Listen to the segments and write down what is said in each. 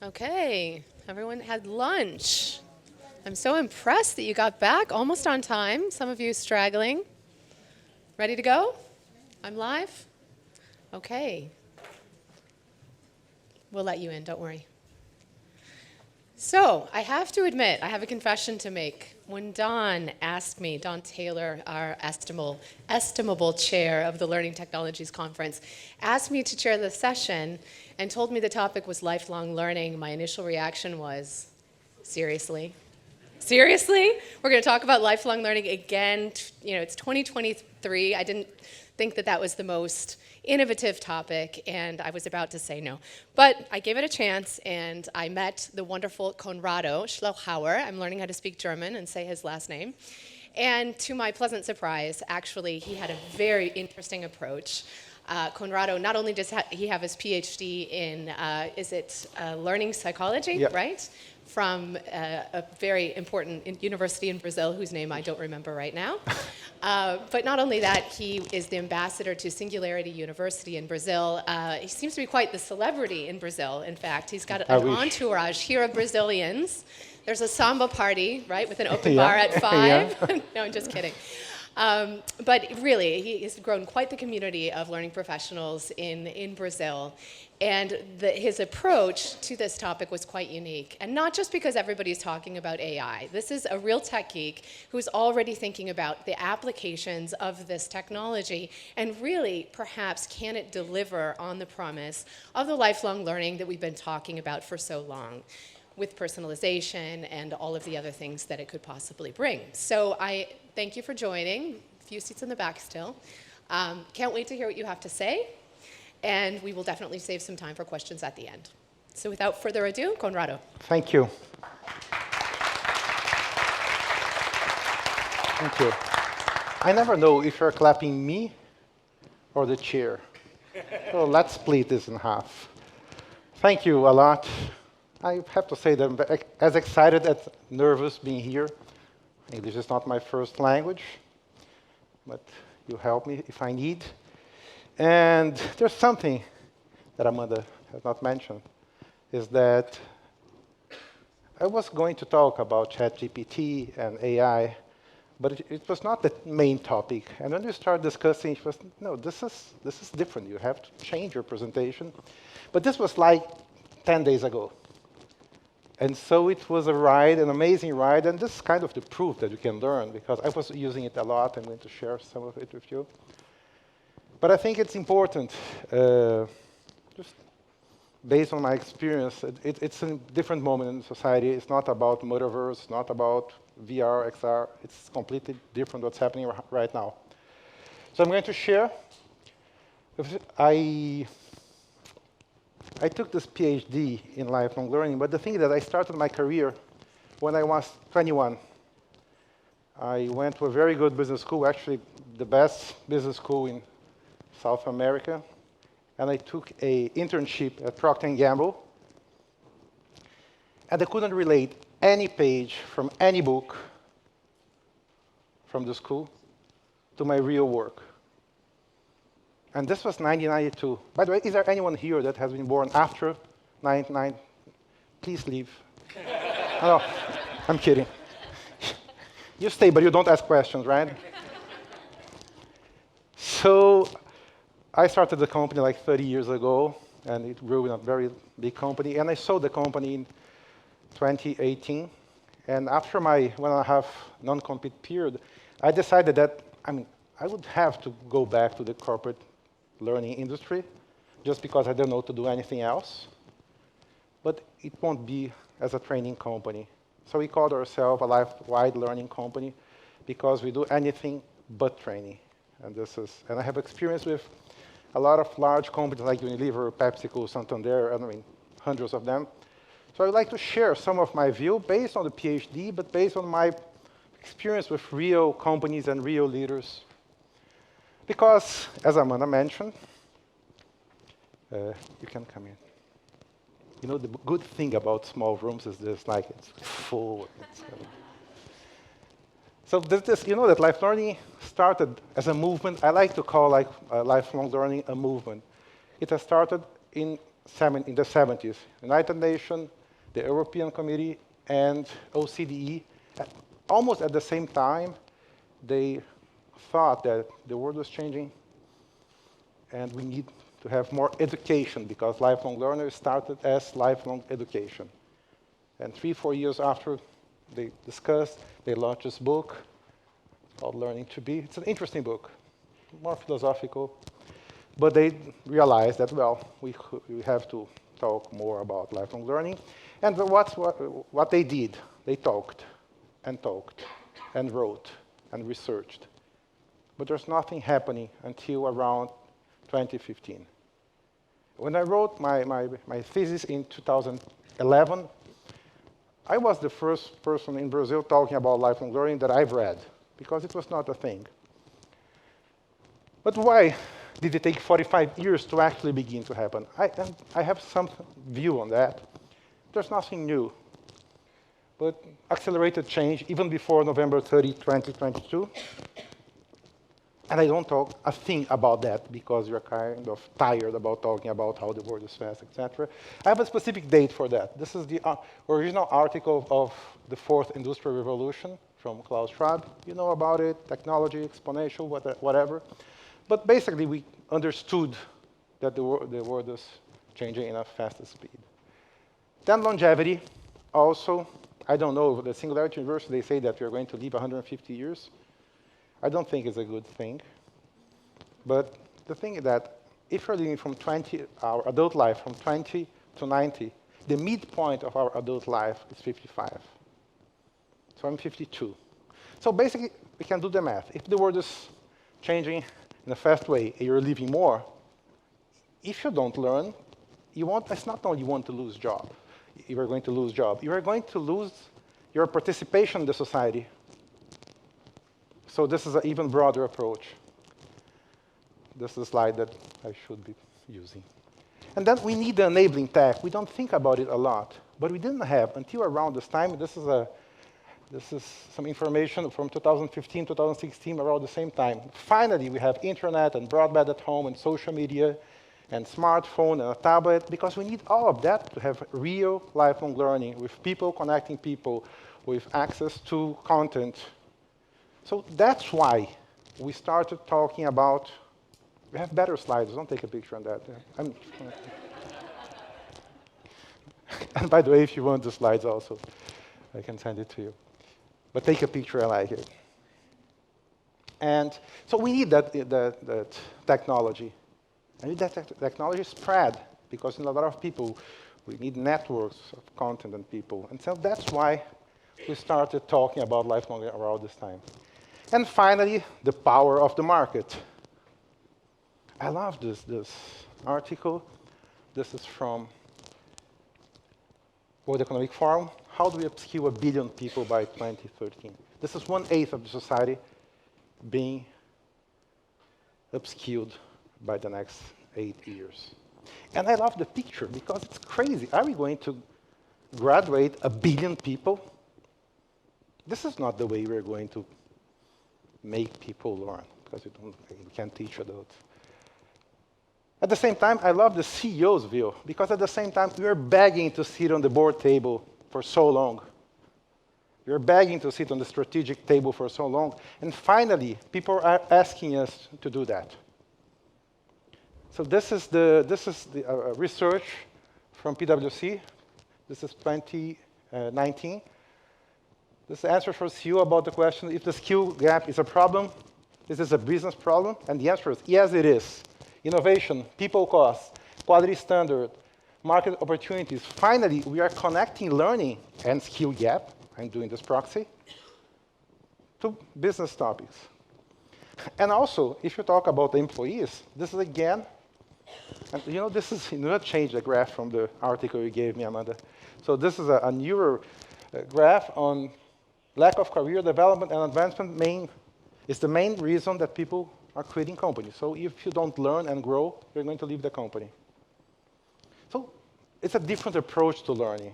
Okay, everyone had lunch. I'm so impressed that you got back almost on time. Some of you straggling. Ready to go? I'm live? Okay. We'll let you in, don't worry. So, I have to admit, I have a confession to make. When Don asked me, Don Taylor, our estimable chair of the Learning Technologies Conference, asked me to chair the session and told me the topic was lifelong learning, my initial reaction was, seriously? Seriously? We're going to talk about lifelong learning again. You know, it's 2023. I didn't think that that was the most innovative topic, and I was about to say no. But I gave it a chance, and I met the wonderful Conrado Schlauchauer. I'm learning how to speak German and say his last name. And to my pleasant surprise, actually, he had a very interesting approach. Conrado, not only does he have his PhD in, learning psychology, Yep. right? From a very important university in Brazil, whose name I don't remember right now. But not only that, he is the ambassador to Singularity University in Brazil. He seems to be quite the celebrity in Brazil, in fact. He's got an entourage here of Brazilians. There's a samba party, right, with an open bar at 5. No, I'm just kidding. But really, he has grown quite the community of learning professionals in Brazil. And his approach to this topic was quite unique. And not just because everybody's talking about AI. This is a real tech geek who's already thinking about the applications of this technology and really, perhaps, can it deliver on the promise of the lifelong learning that we've been talking about for so long, with personalization and all of the other things that it could possibly bring. So I thank you for joining. A few seats in the back still. Can't wait to hear what you have to say. And we will definitely save some time for questions at the end. So without further ado, Conrado. Thank you. Thank you. I never know if you're clapping me or the chair. So let's split this in half. Thank you a lot. I have to say that I'm as excited as nervous being here. English is not my first language, but you help me if I need. And there's something that Amanda has not mentioned, is that I was going to talk about ChatGPT and AI, but it was not the main topic. And when we started discussing, it was, no, this is different. You have to change your presentation. But this was like 10 days ago. And so it was a ride, an amazing ride, and this is kind of the proof that you can learn, because I was using it a lot. I'm going to share some of it with you. But I think it's important, just based on my experience, it's a different moment in society. It's not about metaverse, not about VR, XR. It's completely different what's happening right now. So I'm going to share. I took this PhD in lifelong learning, but the thing is that I started my career when I was 21. I went to a very good business school, actually the best business school in South America, and I took an internship at Procter & Gamble, and I couldn't relate any page from any book from the school to my real work. And this was 1992. By the way, is there anyone here that has been born after 1999? Please leave. No, I'm kidding. You stay, but you don't ask questions, right? So I started the company like 30 years ago, and it grew in a very big company. And I sold the company in 2018. And after my 1.5 non-compete period, I decided that I would have to go back to the corporate learning industry, just because I don't know to do anything else. But it won't be as a training company. So we called ourselves a life-wide learning company, because we do anything but training. And I have experience with a lot of large companies like Unilever, PepsiCo, Santander, hundreds of them. So I'd like to share some of my view based on the PhD, but based on my experience with real companies and real leaders. Because, as Amanda mentioned, you can come in. You know, the good thing about small rooms is this, like, it's full. So you know that life learning started as a movement. I like to call lifelong learning a movement. It has started in in the 70s. United Nations, the European Committee, and OCDE, almost at the same time, they thought that the world was changing and we need to have more education because lifelong learners started as lifelong education. And 3-4 years after they discussed, they launched this book called Learning to Be. It's an interesting book, more philosophical. But they realized that, well, we have to talk more about lifelong learning. And what they did, they talked and wrote and researched. But there's nothing happening until around 2015. When I wrote my thesis in 2011, I was the first person in Brazil talking about lifelong learning that I've read, because it was not a thing. But why did it take 45 years to actually begin to happen? I have some view on that. There's nothing new. But accelerated change, even before November 30, 2022. And I don't talk a thing about that because you're kind of tired about talking about how the world is fast, etc. I have a specific date for that. This is the original article of the Fourth Industrial Revolution from Klaus Schwab. You know about it, technology, exponential, whatever. But basically, we understood that the world is changing in a faster speed. Then longevity, also. I don't know, the Singularity Universe, they say that we're going to live 150 years. I don't think it's a good thing. But the thing is that if we're living from our adult life from 20 to 90, the midpoint of our adult life is 55. So I'm 52. So basically, we can do the math. If the world is changing in a fast way and you're living more, if you don't learn, it's not only you want to lose job. You are going to lose job. You are going to lose your participation in the society. So this is an even broader approach. This is a slide that I should be using. And then we need the enabling tech. We don't think about it a lot, but we didn't have until around this time. This is some information from 2015, 2016, around the same time. Finally, we have internet and broadband at home and social media and smartphone and a tablet, because we need all of that to have real lifelong learning with people connecting people, with access to content. So that's why we started talking about, we have better slides, don't take a picture on that. And by the way, if you want the slides also, I can send it to you. But take a picture, I like it. And so we need that technology. And that technology spread, because in a lot of people, we need networks of content and people. And so that's why we started talking about lifelong learning around this time. And finally, the power of the market. I love this article. This is from World Economic Forum. How do we upskill 1 billion people by 2013? This is 1/8 of the society being upskilled by the next 8 years. And I love the picture because it's crazy. Are we going to graduate 1 billion people? This is not the way we're going to make people learn, because we can't teach adults. At the same time, I love the CEO's view, because at the same time, we are begging to sit on the board table for so long. We are begging to sit on the strategic table for so long. And finally, people are asking us to do that. So this is the research from PwC. This is 2019. This answer for CEO about the question, if the skill gap is a problem, is this a business problem? And the answer is, yes, it is. Innovation, people costs, quality standard, market opportunities. Finally, we are connecting learning and skill gap, I'm doing this proxy, to business topics. And also, if you talk about the employees, this is again, and you know, this is, you know, change the graph from the article you gave me, Amanda. So this is a newer graph on lack of career development and advancement is the main reason that people are quitting companies. So if you don't learn and grow, you're going to leave the company. So it's a different approach to learning.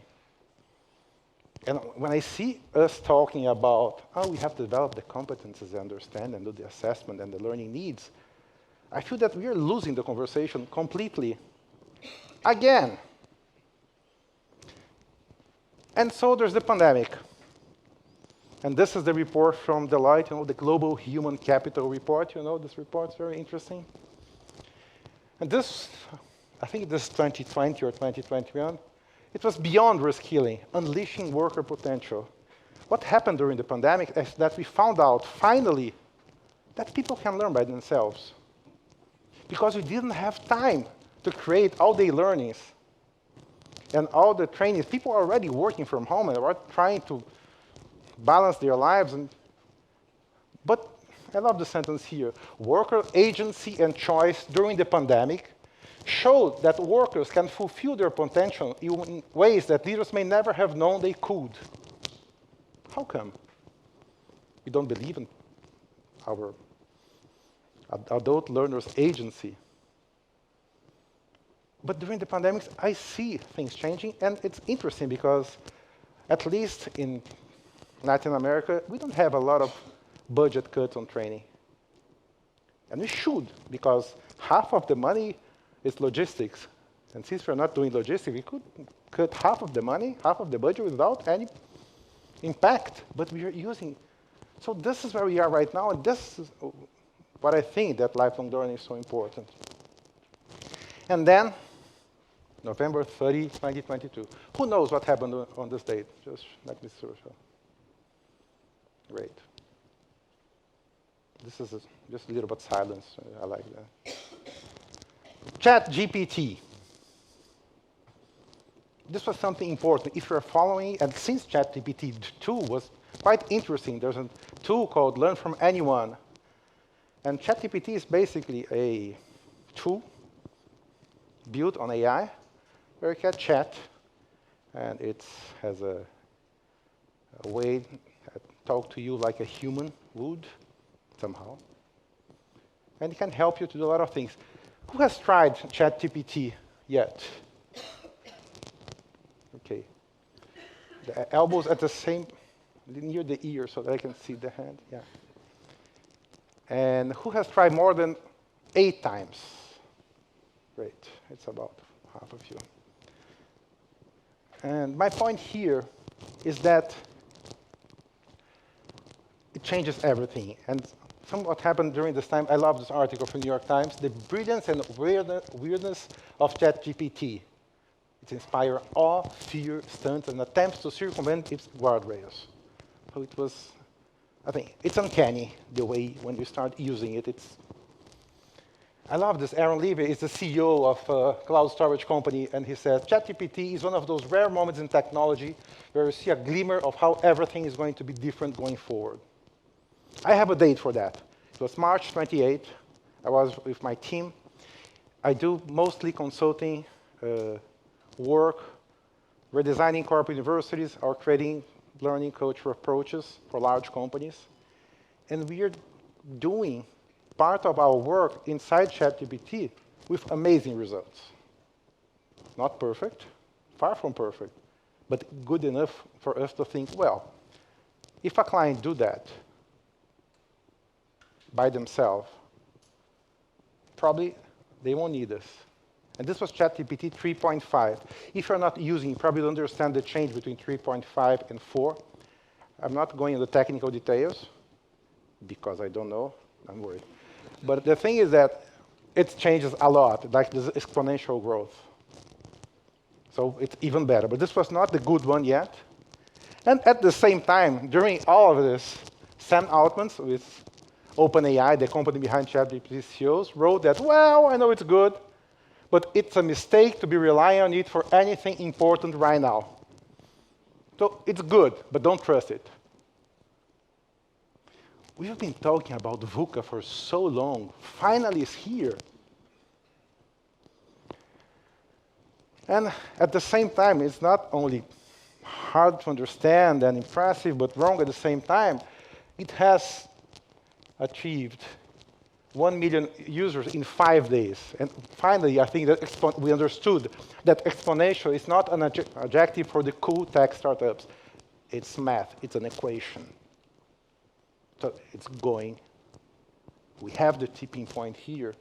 And when I see us talking about, we have to develop the competences, understand, and do the assessment and the learning needs, I feel that we are losing the conversation completely again. And so there's the pandemic. And this is the report from Deloitte, the Global Human Capital Report. This report's very interesting. And this, I think this is 2020 or 2021, it was beyond reskilling, unleashing worker potential. What happened during the pandemic is that we found out, finally, that people can learn by themselves. Because we didn't have time to create all-day learnings and all the trainings. People are already working from home and are trying to balance their lives. But I love the sentence here. Worker agency and choice during the pandemic showed that workers can fulfill their potential in ways that leaders may never have known they could. How come? We don't believe in our adult learners' agency. But during the pandemic, I see things changing, and it's interesting because, at least in Latin America, we don't have a lot of budget cuts on training. And we should, because half of the money is logistics. And since we're not doing logistics, we could cut half of the money, half of the budget without any impact, but we are using. So this is where we are right now, and this is what I think that lifelong learning is so important. And then, November 30, 2022. Who knows what happened on this date? Just let me search. Great. This is just a little bit silence. I like that. ChatGPT. This was something important. If you're following, and since ChatGPT 2 was quite interesting, there's a tool called Learn from Anyone. And ChatGPT is basically a tool built on AI, where you can chat, and it has a way to talk to you like a human would, somehow. And it can help you to do a lot of things. Who has tried ChatGPT yet? Okay. The elbows at the same, near the ear so that I can see the hand, yeah. And who has tried more than 8 times? Great, it's about half of you. And my point here is that it changes everything. And what happened during this time, I love this article from New York Times, the brilliance and weirdness of ChatGPT. It inspires awe, fear, stunts, and attempts to circumvent its guardrails. So it was, I think, it's uncanny the way when you start using it. I love this. Aaron Levy is the CEO of a cloud storage company, and he said, ChatGPT is one of those rare moments in technology where you see a glimmer of how everything is going to be different going forward. I have a date for that. It was March 28th. I was with my team. I do mostly consulting work. We're designing corporate universities or creating learning culture approaches for large companies. And we are doing part of our work inside ChatGPT with amazing results. Not perfect, far from perfect, but good enough for us to think, well, if a client do that by themselves, probably they won't need us. And this was ChatGPT 3.5. If you're not using, you probably don't understand the change between 3.5 and 4. I'm not going into technical details, because I don't know, I'm worried. But the thing is that it changes a lot, like this exponential growth. So it's even better. But this was not the good one yet. And at the same time, during all of this, Sam Altman, with OpenAI, the company behind ChatGPT CEOs, wrote that, well, I know it's good, but it's a mistake to be relying on it for anything important right now. So it's good, but don't trust it. We have been talking about VUCA for so long. Finally, it's here. And at the same time, it's not only hard to understand and impressive, but wrong at the same time. It has achieved 1 million users in 5 days. And finally, I think that we understood that exponential is not an adjective for the cool tech startups. It's math. It's an equation. So it's going. We have the tipping point here.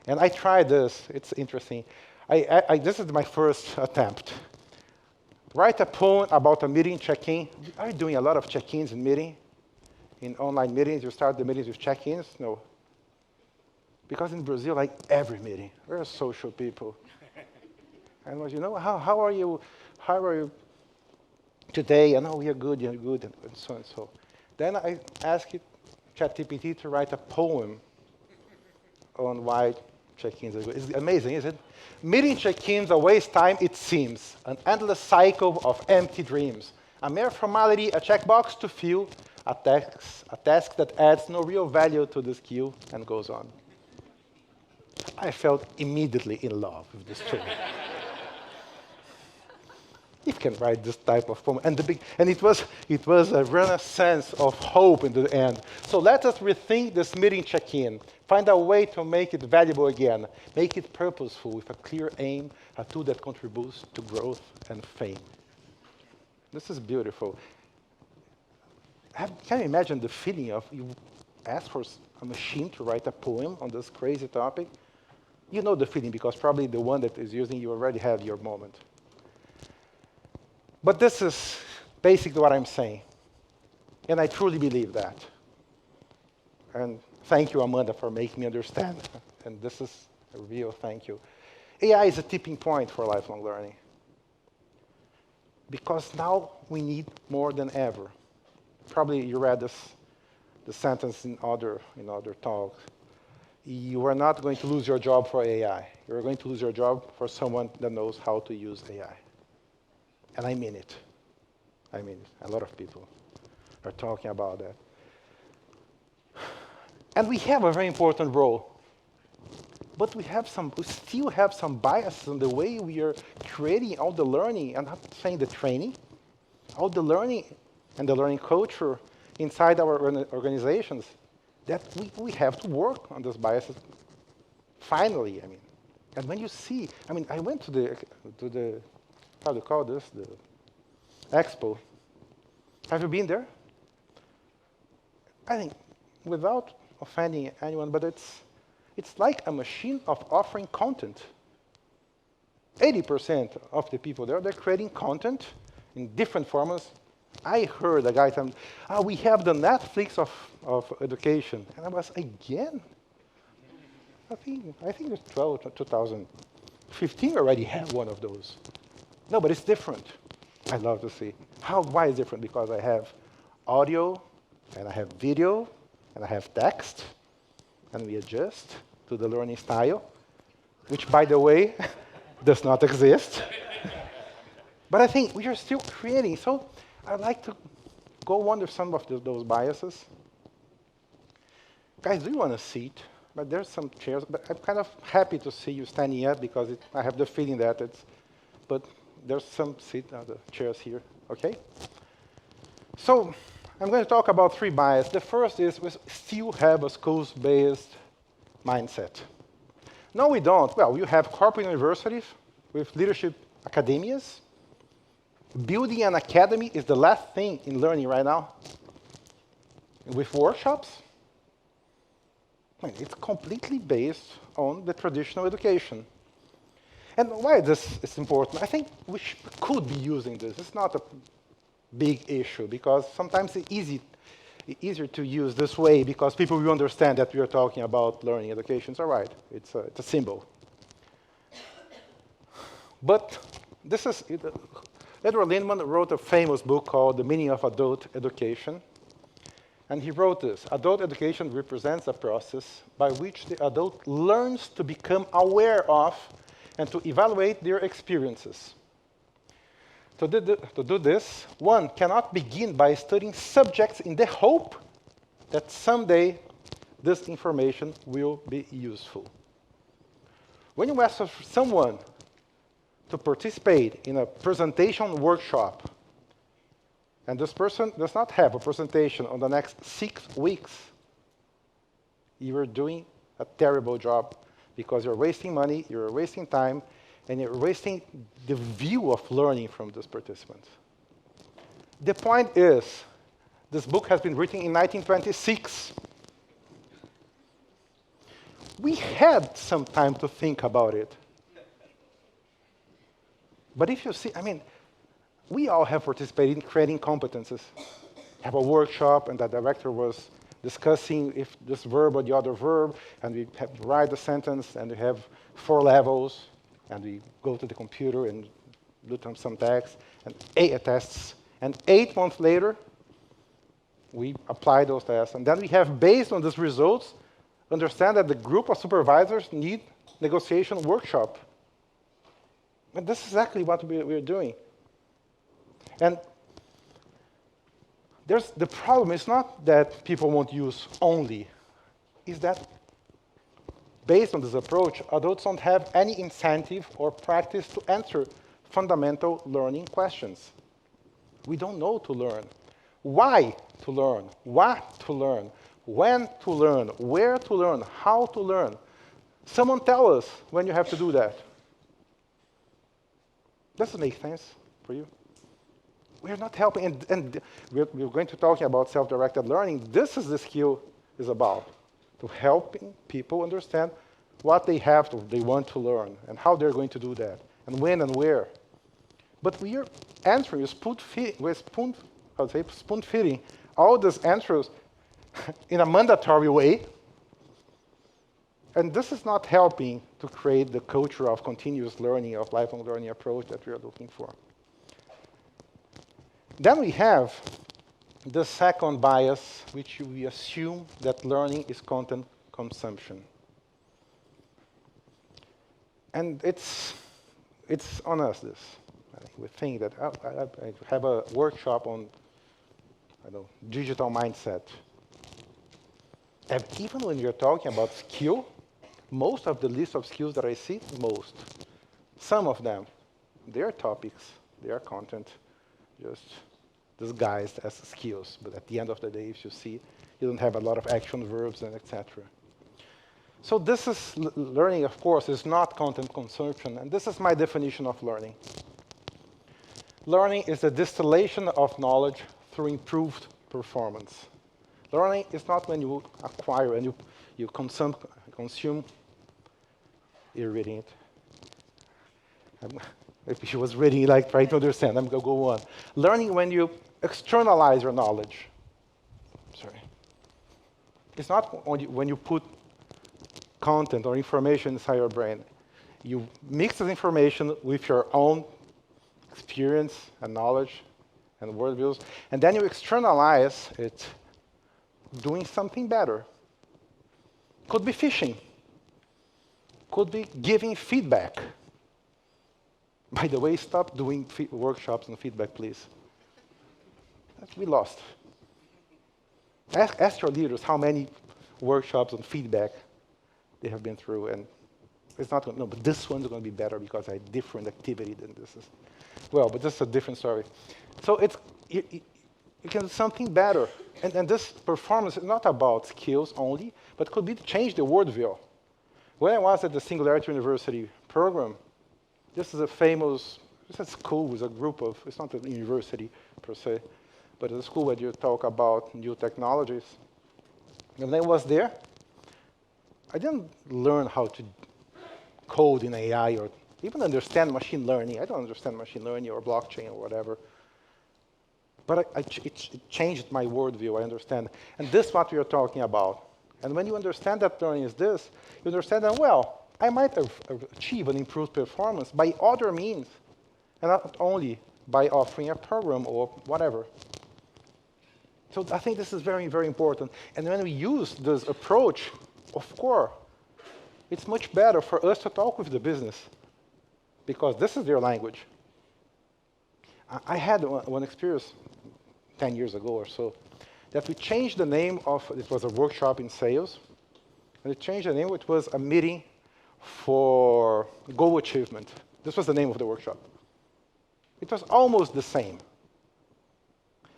And I tried this. It's interesting. This is my first attempt. Write a poem about a meeting check-in. Are you doing a lot of check-ins in meeting? In online meetings, you start the meetings with check-ins? No. Because in Brazil, like every meeting, we're social people. And was, how are you? How are you today? And we are good, and so and so. Then I asked ChatGPT to write a poem on why check-ins are good. It's amazing, isn't it? Meeting check-ins a waste time, it seems. An endless cycle of empty dreams. A mere formality, a checkbox to fill, a task that adds no real value to the skill, and goes on. I felt immediately in love with this tool. You can write this type of poem. And it was a renaissance of hope in the end. So let us rethink this meeting check-in. Find a way to make it valuable again. Make it purposeful with a clear aim, a tool that contributes to growth and fame. This is beautiful. Can you imagine the feeling of you ask for a machine to write a poem on this crazy topic? You know the feeling because probably the one that is using you already had your moment. But this is basically what I'm saying. And I truly believe that. And thank you, Amanda, for making me understand. And this is a real thank you. AI is a tipping point for lifelong learning. Because now we need more than ever. Probably you read the sentence in other talks. You are not going to lose your job for AI. You're going to lose your job for someone that knows how to use AI. And I mean it. I mean it. A lot of people are talking about that. And we have a very important role. But we still have some biases in the way we are creating all the learning, and I'm not saying the training, all the learning and the learning culture inside our organizations, that we have to work on those biases. Finally, I mean. And when you see, I went to the how do you call this? The expo. Have you been there? I think, without offending anyone, but it's like a machine of offering content. 80% of the people there, they're creating content in different formats. I heard a guy tell me, we have the Netflix of education. And I was, again? I think it's 2015 already had one of those. No, but it's different. I love to see. Why is it different? Because I have audio, and I have video, and I have text, and we adjust to the learning style, which, by the way, does not exist. But I think we are still creating. So I'd like to go under some of those biases. Guys, do you want a seat? But there's some chairs. But I'm kind of happy to see you standing up because I have the feeling that but there's some chairs here, okay? So I'm going to talk about 3 biases. The first is we still have a schools-based mindset. No, we don't. Well, you have corporate universities with leadership academias. Building an academy is the last thing in learning right now. With workshops, it's completely based on the traditional education. And why this is important? I think we could be using this. It's not a big issue because sometimes it's easier to use this way because people will understand that we are talking about learning education. It's all right. It's a symbol. But this is Edward Lindman wrote a famous book called The Meaning of Adult Education. And he wrote this: adult education represents a process by which the adult learns to become aware of and to evaluate their experiences. To do this, one cannot begin by studying subjects in the hope that someday this information will be useful. When you ask someone to participate in a presentation workshop, and this person does not have a presentation on the next 6 weeks, you are doing a terrible job because you're wasting money, you're wasting time, and you're wasting the view of learning from these participants. The point is, this book has been written in 1926. We had some time to think about it. But if you see, I mean, we all have participated in creating competences. Have a workshop, and the director was discussing if this verb or the other verb, and we have to write the sentence, and we have 4 levels, and we go to the computer and do some text, and 8 tests. And 8 months later, we apply those tests. And then we have, based on these results, understand that the group of supervisors need negotiation workshop. And this is exactly what we're doing. And the problem is not that people won't use only, is that based on this approach, adults don't have any incentive or practice to answer fundamental learning questions. We don't know to learn. Why to learn? What to learn? When to learn? Where to learn? How to learn? Someone tell us when you have to do that. Does it make sense for you? We're not helping, and we're going to talk about self-directed learning. This is the skill is about, to helping people understand what they they want to learn, and how they're going to do that, and when and where. But we are answering, spoon-feeding all these answers in a mandatory way, and this is not helping to create the culture of continuous learning, of lifelong learning approach that we are looking for. Then we have the second bias, which we assume that learning is content consumption. And it's on us, this. We think that I have a workshop on, digital mindset. And even when you're talking about skill, most of the list of skills that I see, some of them, they're topics, they are content, just disguised as skills. But at the end of the day, if you see, you don't have a lot of action verbs and etc. So this is learning, of course, is not content consumption. And this is my definition of learning. Learning is the distillation of knowledge through improved performance. Learning is not when you acquire and you consume. You're reading it. If she was reading, like trying to understand, I'm going to go on. Learning when you externalize your knowledge. Sorry. It's not when you put content or information inside your brain. You mix this information with your own experience and knowledge and worldviews, and then you externalize it doing something better. Could be fishing. Could be giving feedback. By the way, stop doing workshops and feedback, please. We lost. Ask your leaders how many workshops and feedback they have been through, and it's not going to, no, but this one's going to be better because I had different activity than this is. Well, but this is a different story. So you can do something better. And this performance is not about skills only, but could be to change the worldview. When I was at the Singularity University program, this is a famous, it's a school with a group of, it's not a university per se, but it's a school where you talk about new technologies. And when I was there, I didn't learn how to code in AI or even understand machine learning. I don't understand machine learning or blockchain or whatever. But it changed my worldview, I understand. And this is what we are talking about. And when you understand that learning is this, you understand that, well, I might achieve an improved performance by other means, and not only by offering a program or whatever. So I think this is very, very important. And when we use this approach, of course, it's much better for us to talk with the business, because this is their language. I had one experience 10 years ago or so, that we changed the name of, it was a workshop in sales, and we changed the name, it was a meeting for goal achievement. This was the name of the workshop. It was almost the same.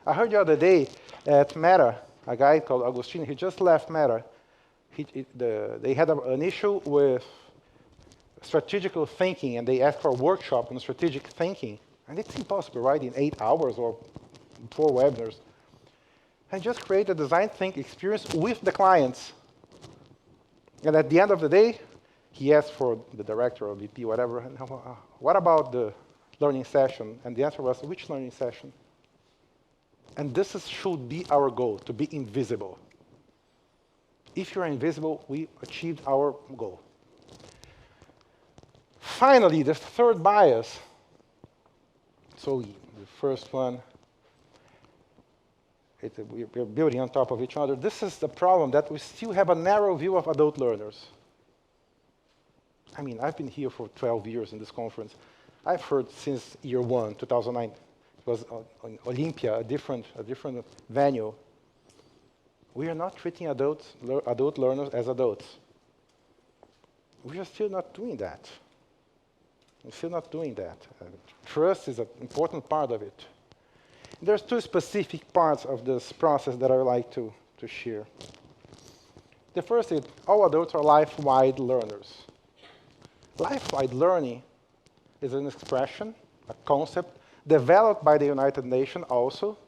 I heard the other day at Meta, a guy called Agustin, he just left Meta. They had an issue with strategical thinking, and they asked for a workshop on strategic thinking. And it's impossible, right, in 8 hours or 4 webinars. I just create a design think experience with the clients. And at the end of the day, he asked for the director or VP, whatever, and what about the learning session? And the answer was, which learning session? And should be our goal, to be invisible. If you're invisible, we achieved our goal. Finally, the third bias. So the first one, we're building on top of each other. This is the problem, that we still have a narrow view of adult learners. I mean, I've been here for 12 years in this conference. I've heard since year one, 2009, it was on Olympia, a different venue. We are not treating adult learners as adults. We are still not doing that. We're still not doing that. Trust is an important part of it. There's two specific parts of this process that I would like to share. The first is, all adults are life-wide learners. Life-wide learning is an expression, a concept, developed by the United Nations also.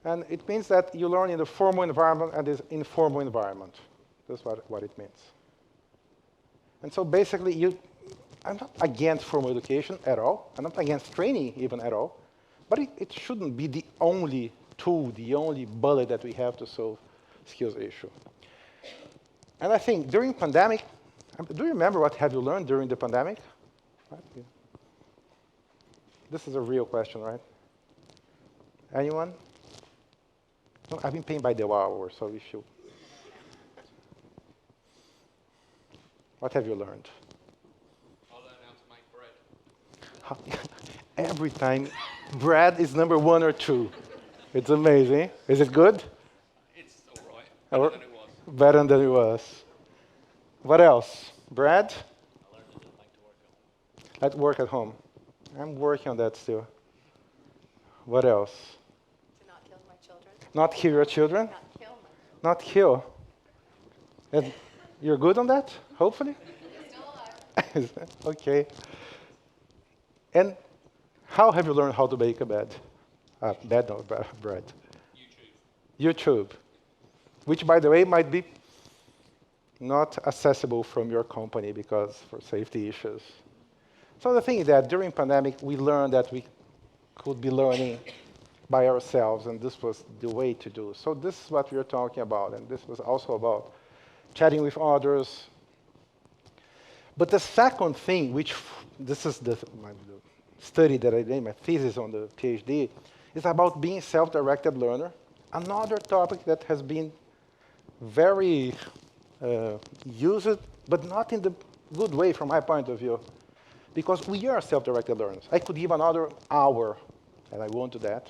And it means that you learn in the formal environment and the informal environment. That's what it means. And so basically, I'm not against formal education at all. I'm not against training even at all. But it shouldn't be the only tool, the only bullet that we have to solve skills issue. And I think during pandemic, do you remember what have you learned during the pandemic? Right? Yeah. This is a real question, right? Anyone? No, I've been paying by the hour, so if you... What have you learned? I learned how to make bread. Every time, bread is number 1 or 2. It's amazing. Is it good? It's all right. Better than it was. Better than it was. What else? Bread? I learned I didn't like to work at home. At work at home. I'm working on that still. What else? To not kill my children. Not kill your children? Not kill my children. Not kill. And you're good on that, hopefully? Still alive. Okay. And how have you learned how to bake a bread? Bread. YouTube. Which, by the way, might be not accessible from your company because for safety issues. So the thing is that during pandemic, we learned that we could be learning by ourselves, and this was the way to do. So this is what we are talking about, and this was also about chatting with others. But the second thing, which this is the study that I did, my thesis on the PhD, is about being self-directed learner. Another topic that has been very used, but not in the good way from my point of view, because we are self-directed learners. I could give another hour, and I won't do that,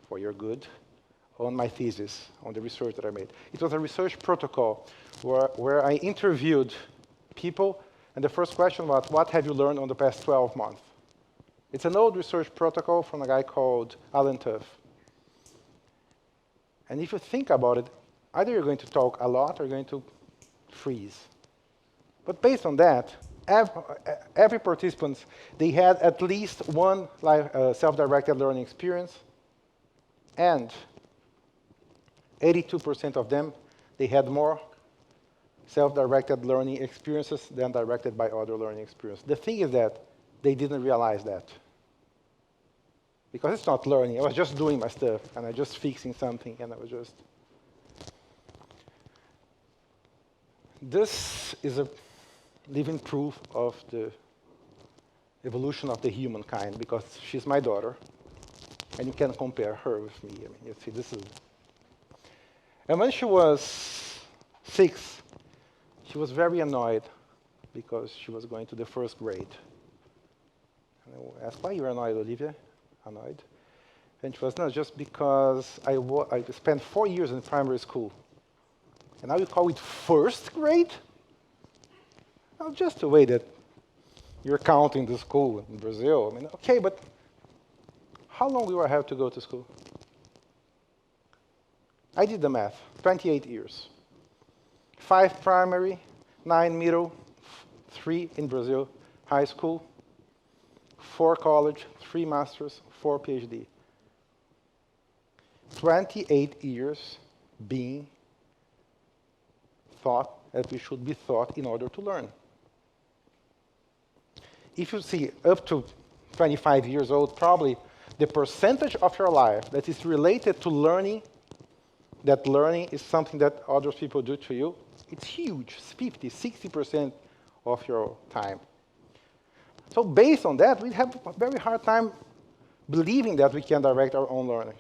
for your good, on my thesis, on the research that I made. It was a research protocol where I interviewed people, and the first question was, what have you learned on the past 12 months? It's an old research protocol from a guy called Alan Tuff. And if you think about it, either you're going to talk a lot or you're going to freeze. But based on that, every participant, they had at least one self-directed learning experience, and 82% of them, they had more self-directed learning experiences than directed by other learning experiences. The thing is that they didn't realize that. Because it's not learning. I was just doing my stuff, and I was just fixing something, and I was just... This is a living proof of the evolution of the humankind, because she's my daughter, and you can compare her with me. I mean, you see, this is... And when she was 6, she was very annoyed because she was going to the first grade. And I asked, why are you annoyed, Olivia? Annoyed? And she was, no, just because I spent 4 years in primary school. And now you call it first grade? Well, just the way that you're counting the school in Brazil. I mean, okay, but how long do I have to go to school? I did the math, 28 years. 5 primary, 9 middle, 3 in Brazil, high school, 4 college, 3 masters, 4 PhD. 28 years being thought that we should be taught in order to learn. if you see up to 25 years old, probably the percentage of your life that is related to learning, that learning is something that other people do to you, it's huge. It's 50, 60% of your time. So based on that, we have a very hard time believing that we can direct our own learning.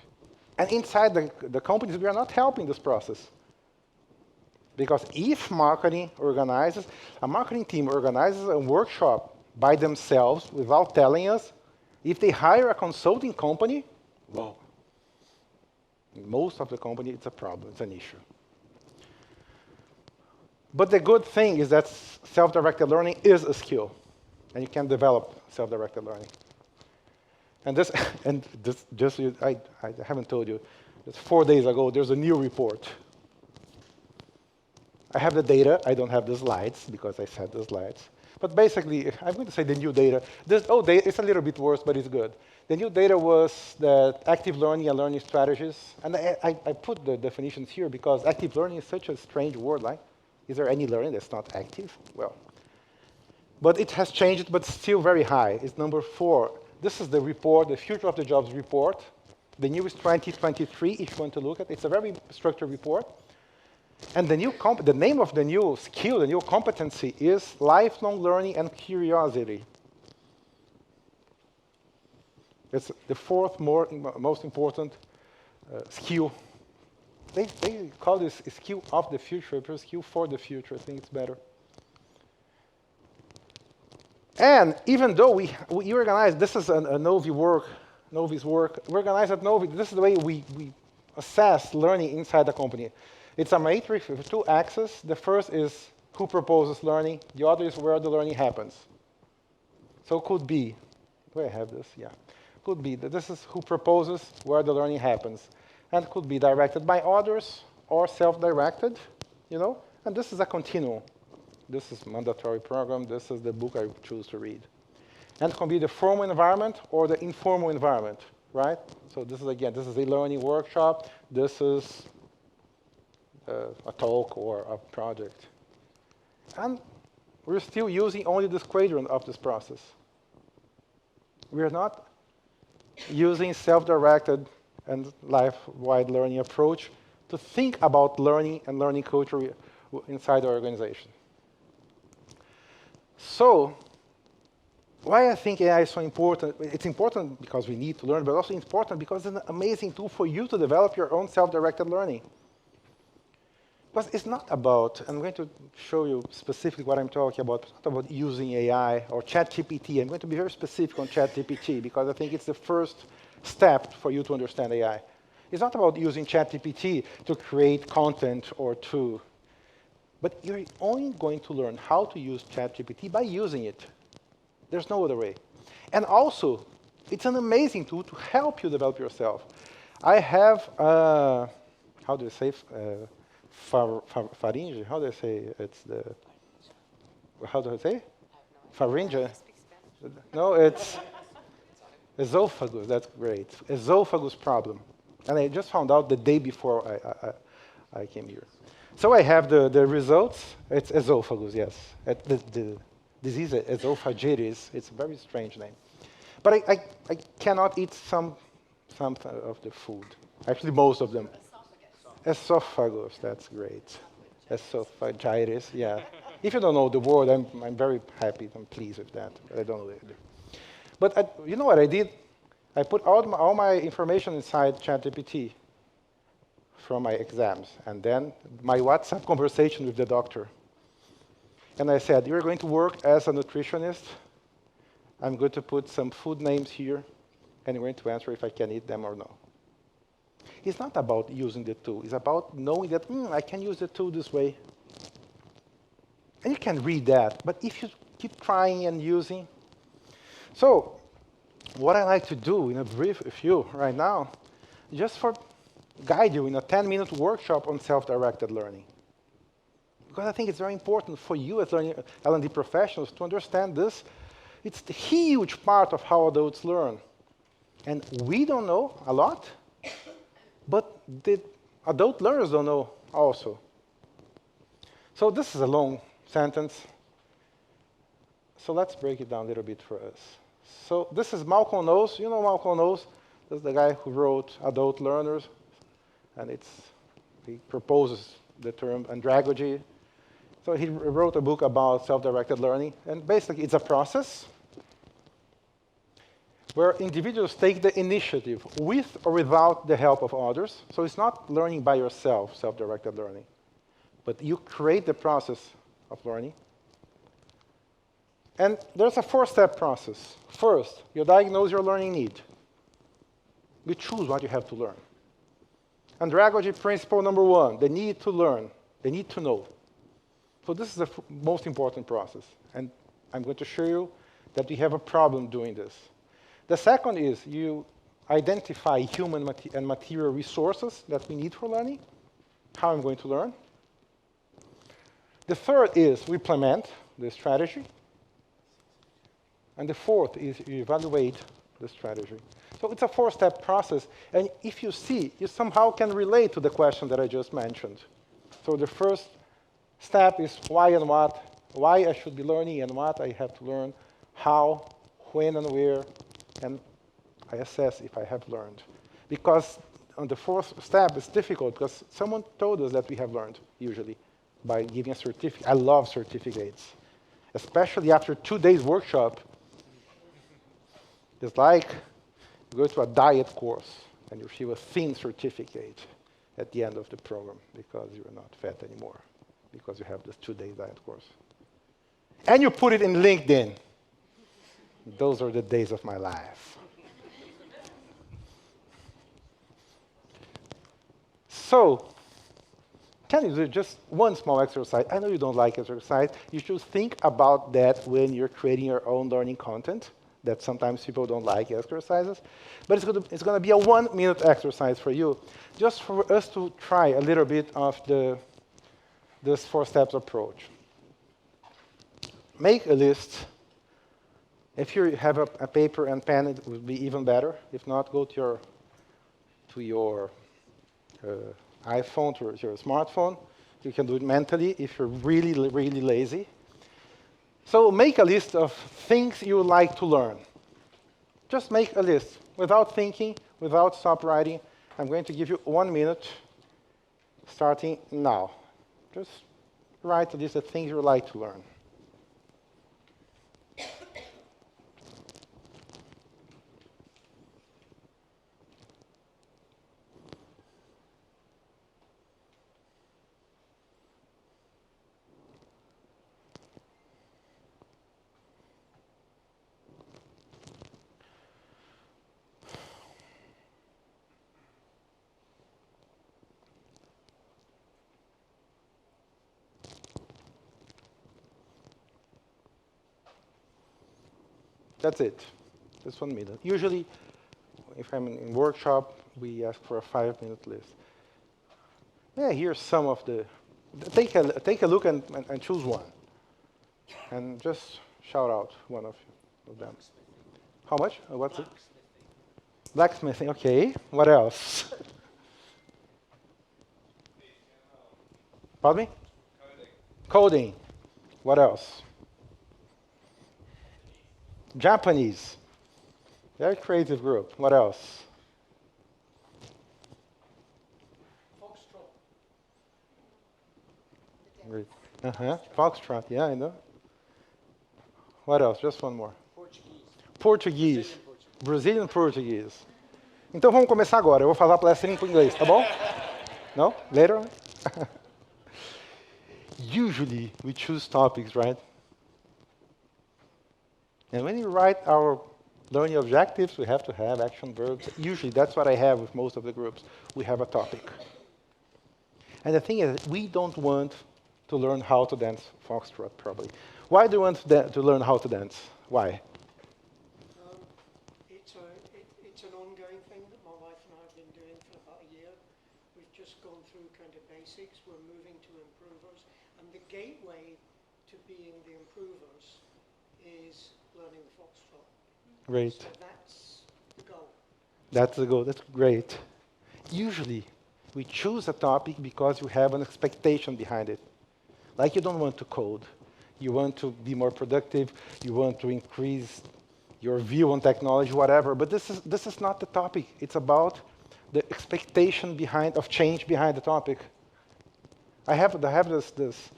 And inside the companies, we are not helping this process. Because if a marketing team organizes a workshop by themselves without telling us, if they hire a consulting company, whoa, most of the company, it's a problem, it's an issue. But the good thing is that self-directed learning is a skill, and you can develop self-directed learning. And I haven't told you, just 4 days ago, there's a new report. I have the data. I don't have the slides because I said the slides. But basically, I'm going to say the new data. It's a little bit worse, but it's good. The new data was that active learning and learning strategies, and I put the definitions here because active learning is such a strange word. Like, is there any learning that's not active? Well, but it has changed, but still very high. It's number 4. This is the report, the Future of the Jobs report. The new is 2023, if you want to look at it. It's a very structured report. And the name of the new skill, the new competency is lifelong learning and curiosity. It's the 4th most important skill. They call this a skill of the future, a skill for the future. I think it's better. And even though we organize, this is a Novi's work, we organize at Novi, this is the way we assess learning inside the company. It's a matrix with 2 axes. The first is who proposes learning. The other is where the learning happens. So it could be, do I have this? Yeah. Could be that this is who proposes where the learning happens. And it could be directed by others or self-directed, and this is a continuum. This is mandatory program. This is the book I choose to read. And it can be the formal environment or the informal environment, right? So this is a learning workshop. This is a talk or a project. And we're still using only this quadrant of this process. We are not using self-directed and life-wide learning approach to think about learning and learning culture inside the organization. So, why I think AI is so important? It's important because we need to learn, but also important because it's an amazing tool for you to develop your own self-directed learning. But it's not about, I'm going to show you specifically what I'm talking about. It's not about using AI or ChatGPT. I'm going to be very specific on ChatGPT because I think it's the first step for you to understand AI. It's not about using ChatGPT to create content or to, but you're only going to learn how to use ChatGPT by using it. There's no other way. And also, it's an amazing tool to help you develop yourself. I have, how do you say, pharynge? How do I say it's the? How do I say? Pharynge? No, it's esophagus. That's great. Esophagus problem, and I just found out the day before I came here. So I have the results. It's esophagus, yes. The disease esophagitis. It's a very strange name, but I cannot eat some of the food. Actually, most of them. Esophagus, that's great. Esophagitis, yeah. If you don't know the word, I'm very happy, I'm pleased with that. I don't know what I do. But you know what I did? I put all my information inside ChatGPT from my exams, and then my WhatsApp conversation with the doctor. And I said, you're going to work as a nutritionist. I'm going to put some food names here, and you're going to answer if I can eat them or no. It's not about using the tool. It's about knowing that, I can use the tool this way. And you can read that, but if you keep trying and using. So what I like to do in a brief with you right now, just for guide you in a 10-minute workshop on self-directed learning. Because I think it's very important for you as L&D professionals to understand this. It's the huge part of how adults learn. And we don't know a lot, but the adult learners don't know also. So this is a long sentence. So let's break it down a little bit for us. So this is Malcolm Knowles. You know Malcolm Knowles? This is the guy who wrote Adult Learners, and he proposes the term andragogy. So he wrote a book about self-directed learning, and basically it's a process where individuals take the initiative with or without the help of others. So it's not learning by yourself, self-directed learning, but you create the process of learning. And there's a 4-step process. First, you diagnose your learning need. You choose what you have to learn. Andragogy principle number 1, the need to learn, the need to know. So this is the most important process. And I'm going to show you that we have a problem doing this. The second is you identify human and material resources that we need for learning, how I'm going to learn. The third is we implement the strategy. And the fourth is you evaluate the strategy. So it's a 4-step process. And if you see, you somehow can relate to the question that I just mentioned. So the first step is why and what, why I should be learning and what I have to learn, how, when and where, and I assess if I have learned. Because on the 4th step, it's difficult because someone told us that we have learned, usually, by giving a certificate. I love certificates, especially after 2 days workshop. It's like you go to a diet course and you receive a thin certificate at the end of the program because you're not fat anymore, because you have this 2-day diet course. And you put it in LinkedIn. Those are the days of my life. So, can you do just one small exercise? I know you don't like exercise. You should think about that when you're creating your own learning content, that sometimes people don't like exercises. But it's going to be a 1-minute exercise for you, just for us to try a little bit of this 4-steps approach. Make a list. If you have a paper and pen, it would be even better. If not, go to your iPhone, to your smartphone. You can do it mentally if you're really, really lazy. So make a list of things you would like to learn. Just make a list without thinking, without stop writing. I'm going to give you 1 minute starting now. Just write a list of things you would like to learn. That's it. Just 1 minute. Usually, if I'm in workshop, we ask for a 5-minute list. Yeah, here's some of the. Take a look and choose one, and just shout out one of them. How much? What's it? Blacksmithing. Okay. What else? Pardon me? Coding. What else? Japanese. Very creative group. What else? Foxtrot. Great. Foxtrot. Yeah, I know. What else? Just one more. Portuguese. Brazilian Portuguese. Então vamos começar agora. Eu vou falar a palestra em inglês, tá bom? No? Later on? Usually we choose topics, right? And when we write our learning objectives, we have to have action verbs. Usually that's what I have with most of the groups. We have a topic. And the thing is, we don't want to learn how to dance foxtrot, probably. Why do you want to learn how to dance? Why? It's an ongoing thing that my wife and I have been doing for about a year. We've just gone through kind of basics. We're moving to improvers. And the gateway to being the improvers is learning the foxtrot. Great. So that's the goal. That's the goal. That's great. Usually, we choose a topic because you have an expectation behind it. Like you don't want to code. you want to be more productive, you want to increase your view on technology, whatever. But this is not the topic. It's about the expectation of change behind the topic. I have this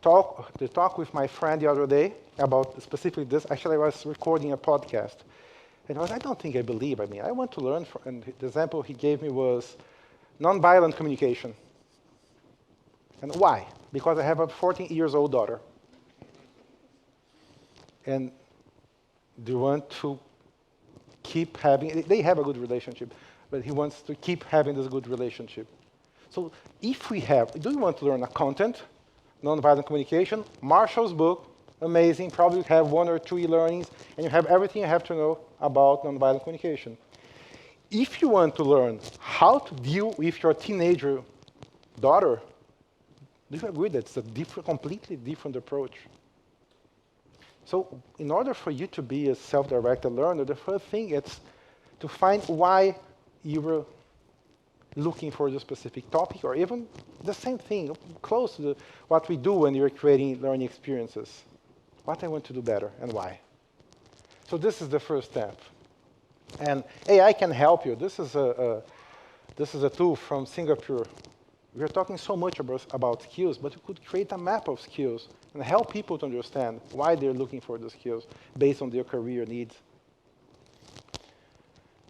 talk with my friend the other day about specifically this. Actually, I was recording a podcast. And I don't think I believe. I mean, I want to learn. And the example he gave me was nonviolent communication. And why? Because I have a 14-year-old daughter. And they want to keep having, they have a good relationship, but he wants to keep having this good relationship. So if we have, do you want to learn a content, nonviolent communication, Marshall's book, amazing, probably have 1 or 2 e-learnings, and you have everything you have to know about nonviolent communication. If you want to learn how to deal with your teenager daughter, do you agree that it's a completely different approach? So in order for you to be a self-directed learner, the first thing is to find why you were looking for the specific topic, or even the same thing, close to what we do when you're creating learning experiences. What I want to do better and why. So this is the first step. And AI can help you. This is a tool from Singapore. We are talking so much about skills, but you could create a map of skills and help people to understand why they're looking for the skills based on their career needs.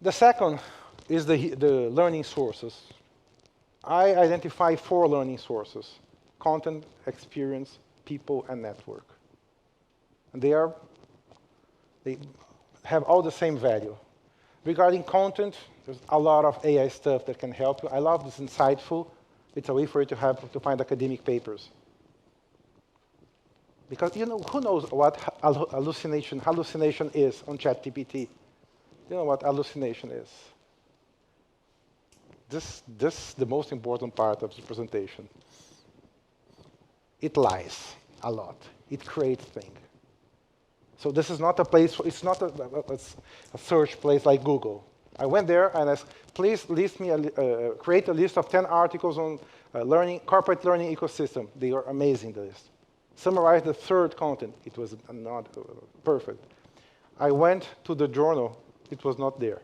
The second is the learning sources. I identify 4 learning sources: content, experience, people, and network. And they have all the same value. Regarding content, there's a lot of AI stuff that can help you. I love this Insightful. It's a way for you to find academic papers. Because who knows what hallucination is on ChatGPT? You know what hallucination is? This is the most important part of the presentation. It lies a lot. It creates things. So this is not a place, it's not a search place like Google. I went there and asked, please create a list of 10 articles on corporate learning ecosystem. They are amazing, the list. Summarize the 3rd content. It was not perfect. I went to the journal. It was not there.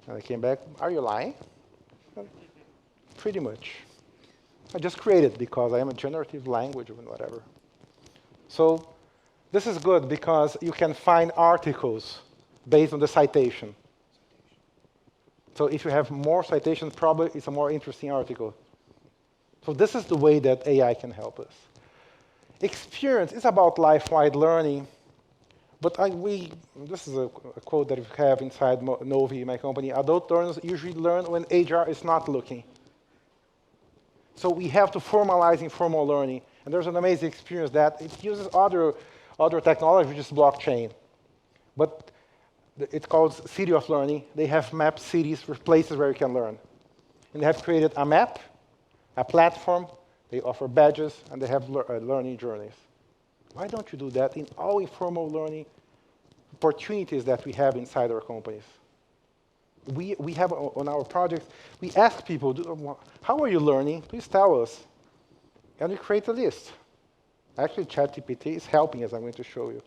And I came back, are you lying? Pretty much. I just created because I am a generative language or whatever. So this is good because you can find articles based on the citation. So if you have more citations, probably it's a more interesting article. So this is the way that AI can help us. Experience is about life-wide learning, but this is a quote that we have inside Novi, my company. Adult learners usually learn when HR is not looking. So we have to formalize informal learning. And there's an amazing experience that it uses other technology, which is blockchain. But it's called City of Learning. They have mapped cities for places where you can learn. And they have created a map, a platform, they offer badges, and they have learning journeys. Why don't you do that in all informal learning opportunities that we have inside our companies? We have on our projects, we ask people, how are you learning? Please tell us. And we create a list. Actually, ChatGPT is helping, as I'm going to show you.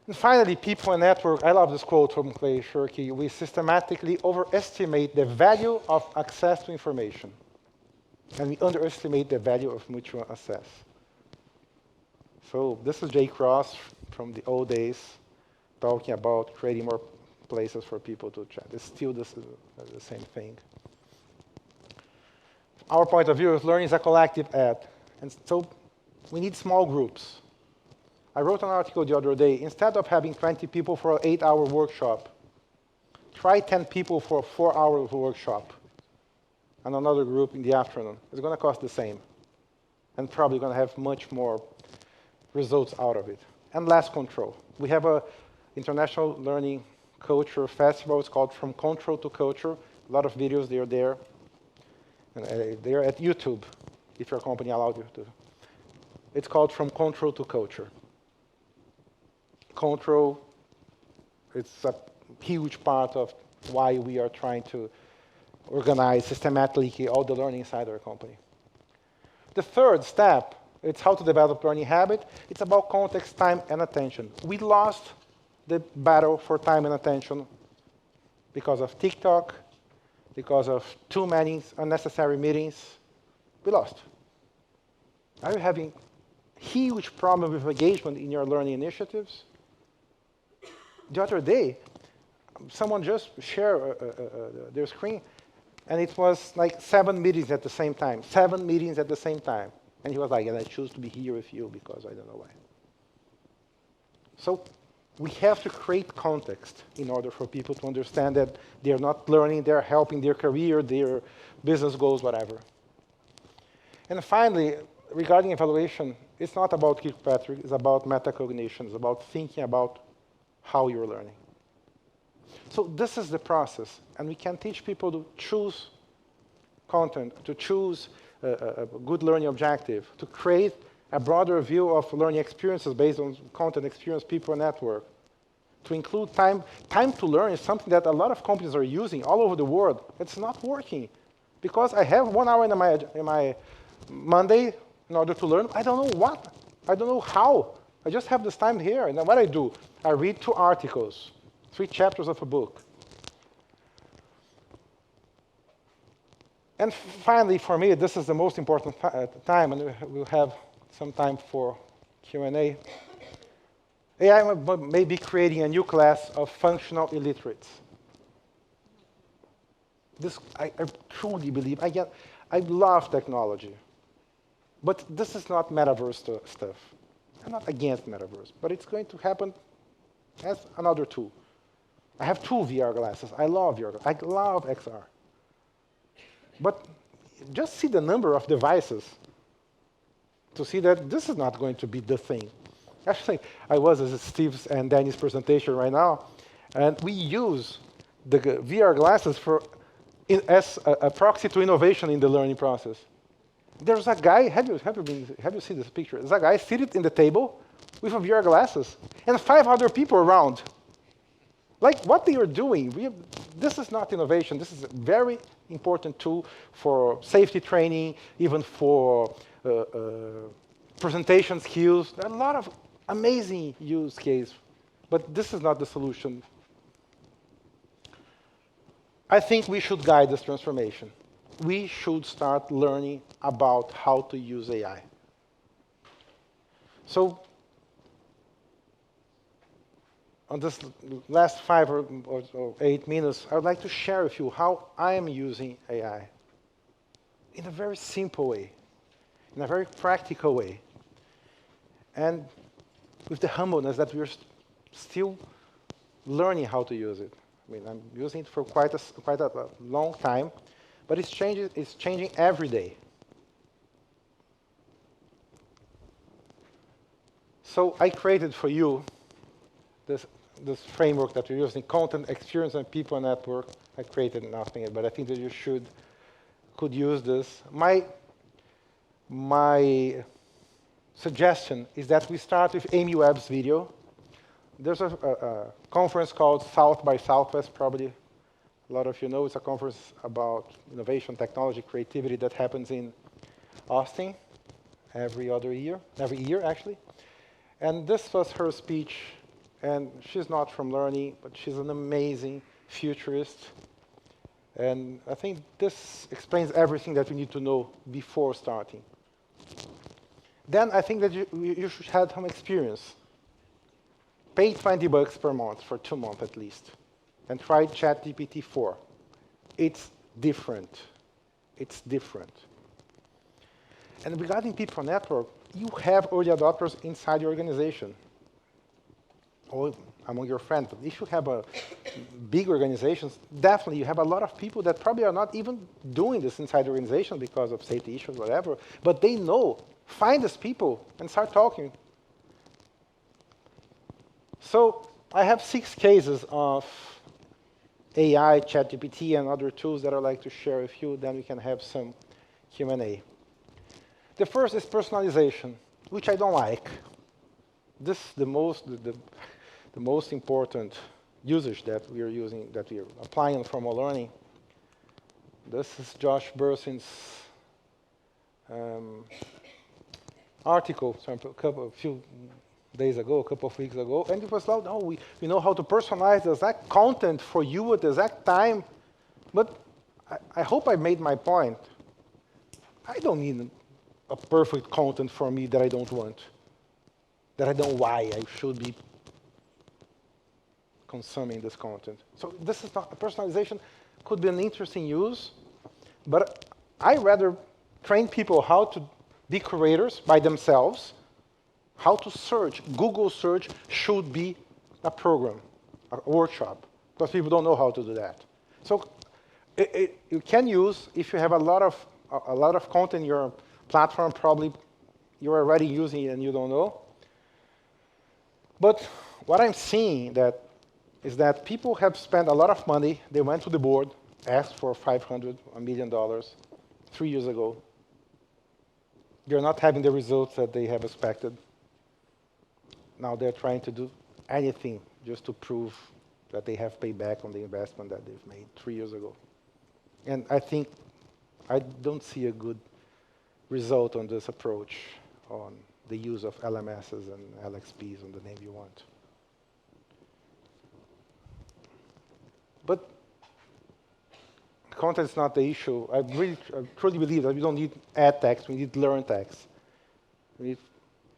And finally, people and network. I love this quote from Clay Shirky. We systematically overestimate the value of access to information. And we underestimate the value of mutual access. So this is Jay Cross from the old days talking about creating more places for people to chat. It's still the same thing. Our point of view is learning is a collective act. And so we need small groups. I wrote an article the other day. Instead of having 20 people for an 8-hour workshop, try 10 people for a 4-hour workshop and another group in the afternoon. It's going to cost the same and probably going to have much more results out of it. And less control. We have an international learning culture festival. It's called From Control to Culture. A lot of videos, they're there. And they're at YouTube, if your company allowed you to. It's called From Control to Culture. Control, it's a huge part of why we are trying to organize systematically all the learning inside our company. The third step, It's how to develop learning habit. It's about context, time, and attention. We lost the battle for time and attention because of TikTok, because of too many unnecessary meetings. We lost. Are you having huge problem with engagement in your learning initiatives? The other day, someone just shared their screen, and it was like 7 meetings at the same time. 7 meetings at the same time. And he was like, and I choose to be here with you because I don't know why. So we have to create context in order for people to understand that they're not learning, they're helping their career, their business goals, whatever. And finally, regarding evaluation, it's not about Kirkpatrick, it's about metacognition, it's about thinking about how you're learning. So this is the process, and we can teach people to choose content, to choose a good learning objective, to create a broader view of learning experiences based on content, experience, people, and network. To include time. Time to learn is something that a lot of companies are using all over the world. It's not working. Because I have 1 hour in my Monday in order to learn. I don't know what. I don't know how. I just have this time here. And then what I do, I read 2 articles, 3 chapters of a book. And finally, for me, this is the most important time, and we'll have some time for Q&A. AI may be creating a new class of functional illiterates. This, I truly believe. I love technology. But this is not metaverse stuff. I'm not against metaverse, but it's going to happen as another tool. I have 2 VR glasses. I love VR. I love XR. But just see the number of devices to see that this is not going to be the thing. Actually, I was at Steve's and Danny's presentation right now, and we use the VR glasses as a proxy to innovation in the learning process. There's a guy, have you seen this picture? There's a guy seated in the table with a VR glasses, and 5 other people around. Like what they are doing, this is not innovation. This is a very important tool for safety training, even for presentation skills. There are a lot of amazing use cases, but this is not the solution. I think we should guide this transformation. We should start learning about how to use AI. So on this last 5 or 8 minutes, I would like to share with you how I am using AI in a very simple way, in a very practical way, and with the humbleness that we're still learning how to use it. I mean, I'm using it for quite a long time, but it's changing every day. So I created for you this framework that we're using, content, experience, and people network. I created nothing, but I think that you could use this. My suggestion is that we start with Amy Webb's video. There's a conference called South by Southwest, probably a lot of you know. It's a conference about innovation, technology, creativity that happens in Austin every year actually. And this was her speech. And she's not from learning, but she's an amazing futurist. And I think this explains everything that we need to know before starting. Then I think that you should have some experience. Pay $20 per month for 2 months at least, and try ChatGPT 4. It's different. It's different. And regarding people network, you have early adopters inside your organization, or among your friends. But if you have big organizations, definitely you have a lot of people that probably are not even doing this inside the organization because of safety issues, whatever, but they know. Find these people and start talking. So I have 6 cases of AI, ChatGPT, and other tools that I'd like to share with you. Then we can have some Q&A. The first is personalization, which I don't like. This is the most important usage that we are using, that we are applying in formal learning. This is Josh Bersin's article a few days ago, a couple of weeks ago, and it was like, oh, we know how to personalize the exact content for you at the exact time. But I hope I made my point. I don't need a perfect content for me that I don't want, that I don't know why I should be consuming this content. So this is not, personalization could be an interesting use, but I rather train people how to be curators by themselves, how to search. Google search should be a program, a workshop, because people don't know how to do that. So you can use, if you have a lot of content in your platform, probably you're already using it and you don't know. But what I'm seeing is that people have spent a lot of money. They went to the board, asked for $500, $1 million 3 years ago. They're not having the results that they have expected. Now they're trying to do anything just to prove that they have paid back on the investment that they've made 3 years ago. And I don't see a good result on this approach on the use of LMSs and LXPs, on the name you want. But content is not the issue. I truly believe that we don't need ad text, we need learn text. We need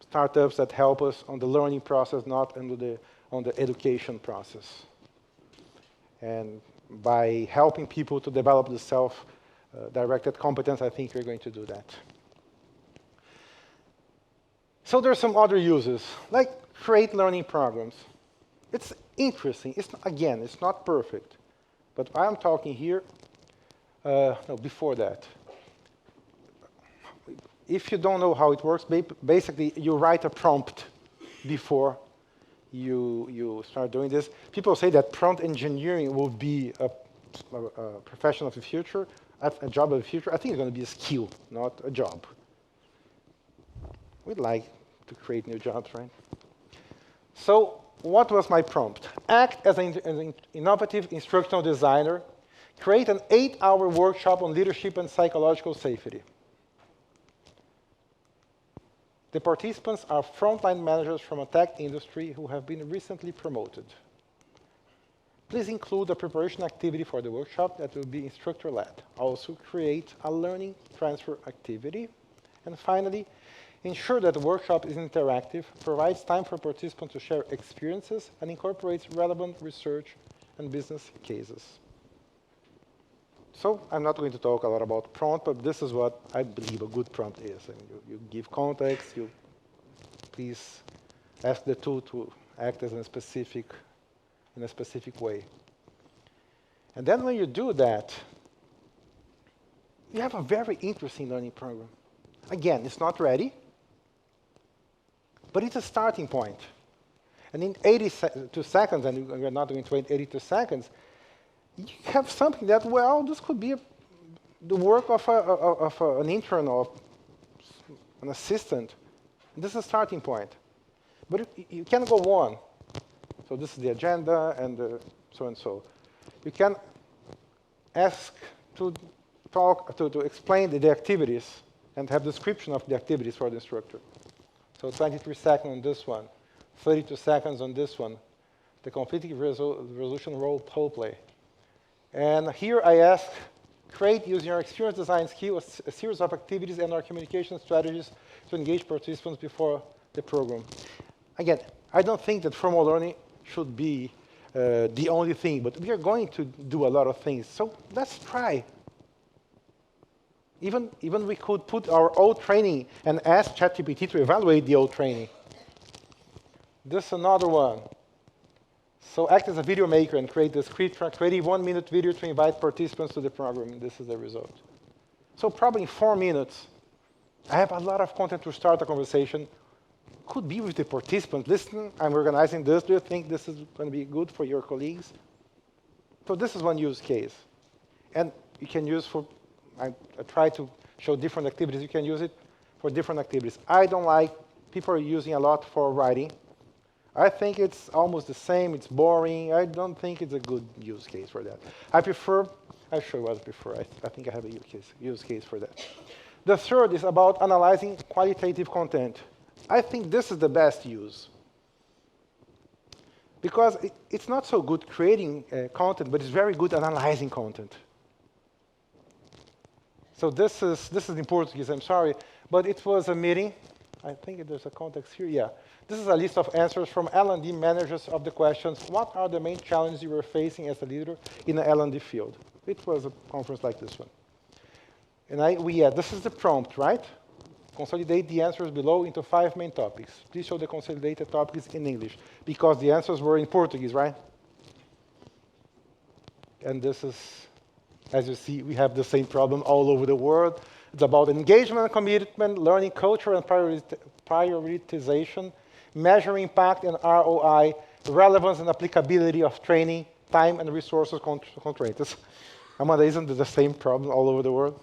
startups that help us on the learning process, not on the education process. And by helping people to develop the self-directed competence, I think we're going to do that. So there's some other uses, like create learning programs. It's interesting. Again, it's not perfect. But I'm talking here, no, before that. If you don't know how it works, basically you write a prompt before you start doing this. People say that prompt engineering will be a profession of the future, a job of the future. I think it's going to be a skill, not a job. We'd like to create new jobs, right? So what was my prompt? Act as an innovative instructional designer. Create an 8-hour workshop on leadership and psychological safety. The participants are frontline managers from a tech industry who have been recently promoted. Please include a preparation activity for the workshop that will be instructor-led. Also create a learning transfer activity. And finally, ensure that the workshop is interactive, provides time for participants to share experiences, and incorporates relevant research and business cases. So I'm not going to talk a lot about prompt, but this is what I believe a good prompt is. I mean, you give context, you please ask the tool to act as in a specific way. And then when you do that, you have a very interesting learning program. Again, it's not ready, but it's a starting point. And in 82 seconds, and we're not going to wait 82 seconds, you have something that, well, this could be the work of an intern or an assistant. This is a starting point. But you can go on. So this is the agenda and so and so. You can ask to explain the activities and have description of the activities for the instructor. So 23 seconds on this one, 32 seconds on this one, the conflict resolution role play. And here I ask, create, using your experience design skill, a series of activities and our communication strategies to engage participants before the program. Again, I don't think that formal learning should be the only thing, but we are going to do a lot of things. So let's try. Even we could put our old training and ask ChatGPT to evaluate the old training. This is another one. So act as a video maker and create the script for a creative 1-minute video to invite participants to the program. This is the result. So probably in 4 minutes, I have a lot of content to start a conversation. Could be with the participant. Listen, I'm organizing this. Do you think this is going to be good for your colleagues? So this is one use case. And you can use for, I try to show different activities. You can use it for different activities. I don't like, people are using a lot for writing. I think it's almost the same. It's boring. I don't think it's a good use case for that. I'll show you what I prefer. I think I have a use case for that. The third is about analyzing qualitative content. I think this is the best use. Because it's not so good creating content, but it's very good analyzing content. So this is in Portuguese, I'm sorry, but it was a meeting. I think there's a context here, yeah. This is a list of answers from L&D managers of the questions, what are the main challenges you were facing as a leader in the L&D field? It was a conference like this one. And this is the prompt, right? Consolidate the answers below into 5 main topics. Please show the consolidated topics in English, because the answers were in Portuguese, right? And this is, as you see, we have the same problem all over the world. It's about engagement and commitment, learning culture and prioritization, measuring impact and ROI, relevance and applicability of training, time and resources constraints. Amanda, isn't it the same problem all over the world?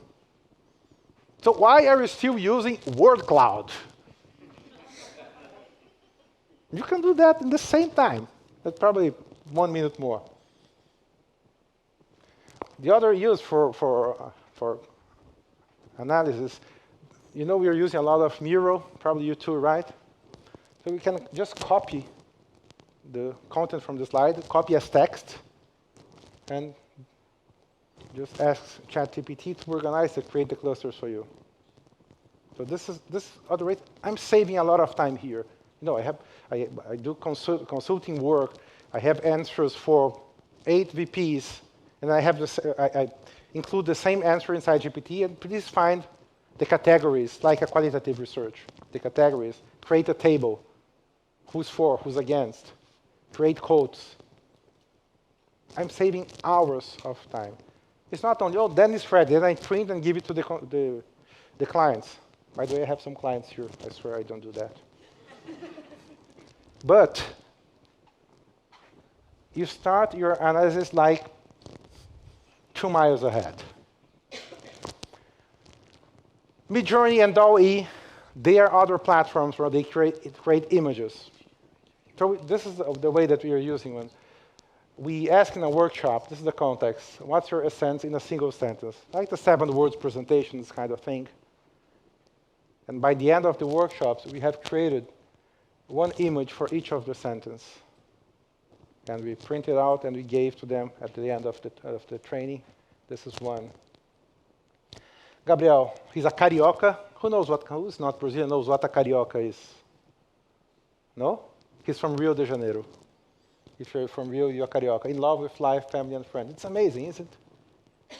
So why are you still using word cloud? You can do that in the same time. That's probably 1 minute more. The other use for analysis, we are using a lot of Miro, probably you too, right? So we can just copy the content from the slide, copy as text, and just ask ChatGPT to organize and create the clusters for you. So this other way, I'm saving a lot of time here. I do consulting work. I have answers for 8 VPs, and I include the same answer inside GPT, and please find the categories, like a qualitative research. The categories, create a table. Who's for, who's against? Create quotes. I'm saving hours of time. It's not only, then it's ready, then I print and give it to the clients. By the way, I have some clients here. I swear I don't do that. But you start your analysis like 2 miles ahead. Midjourney and DALL-E, they are other platforms where they create images. So this is the way that we are using one. We ask in a workshop, this is the context, what's your essence in a single sentence? Like the 7 words presentation, this kind of thing. And by the end of the workshops, we have created 1 image for each of the sentences. And we print it out and we gave to them at the end of the training. This is one. Gabriel, he's a carioca. Who's not Brazilian knows what a carioca is? No? He's from Rio de Janeiro. If you're from Rio, you're carioca. In love with life, family, and friends. It's amazing, isn't it?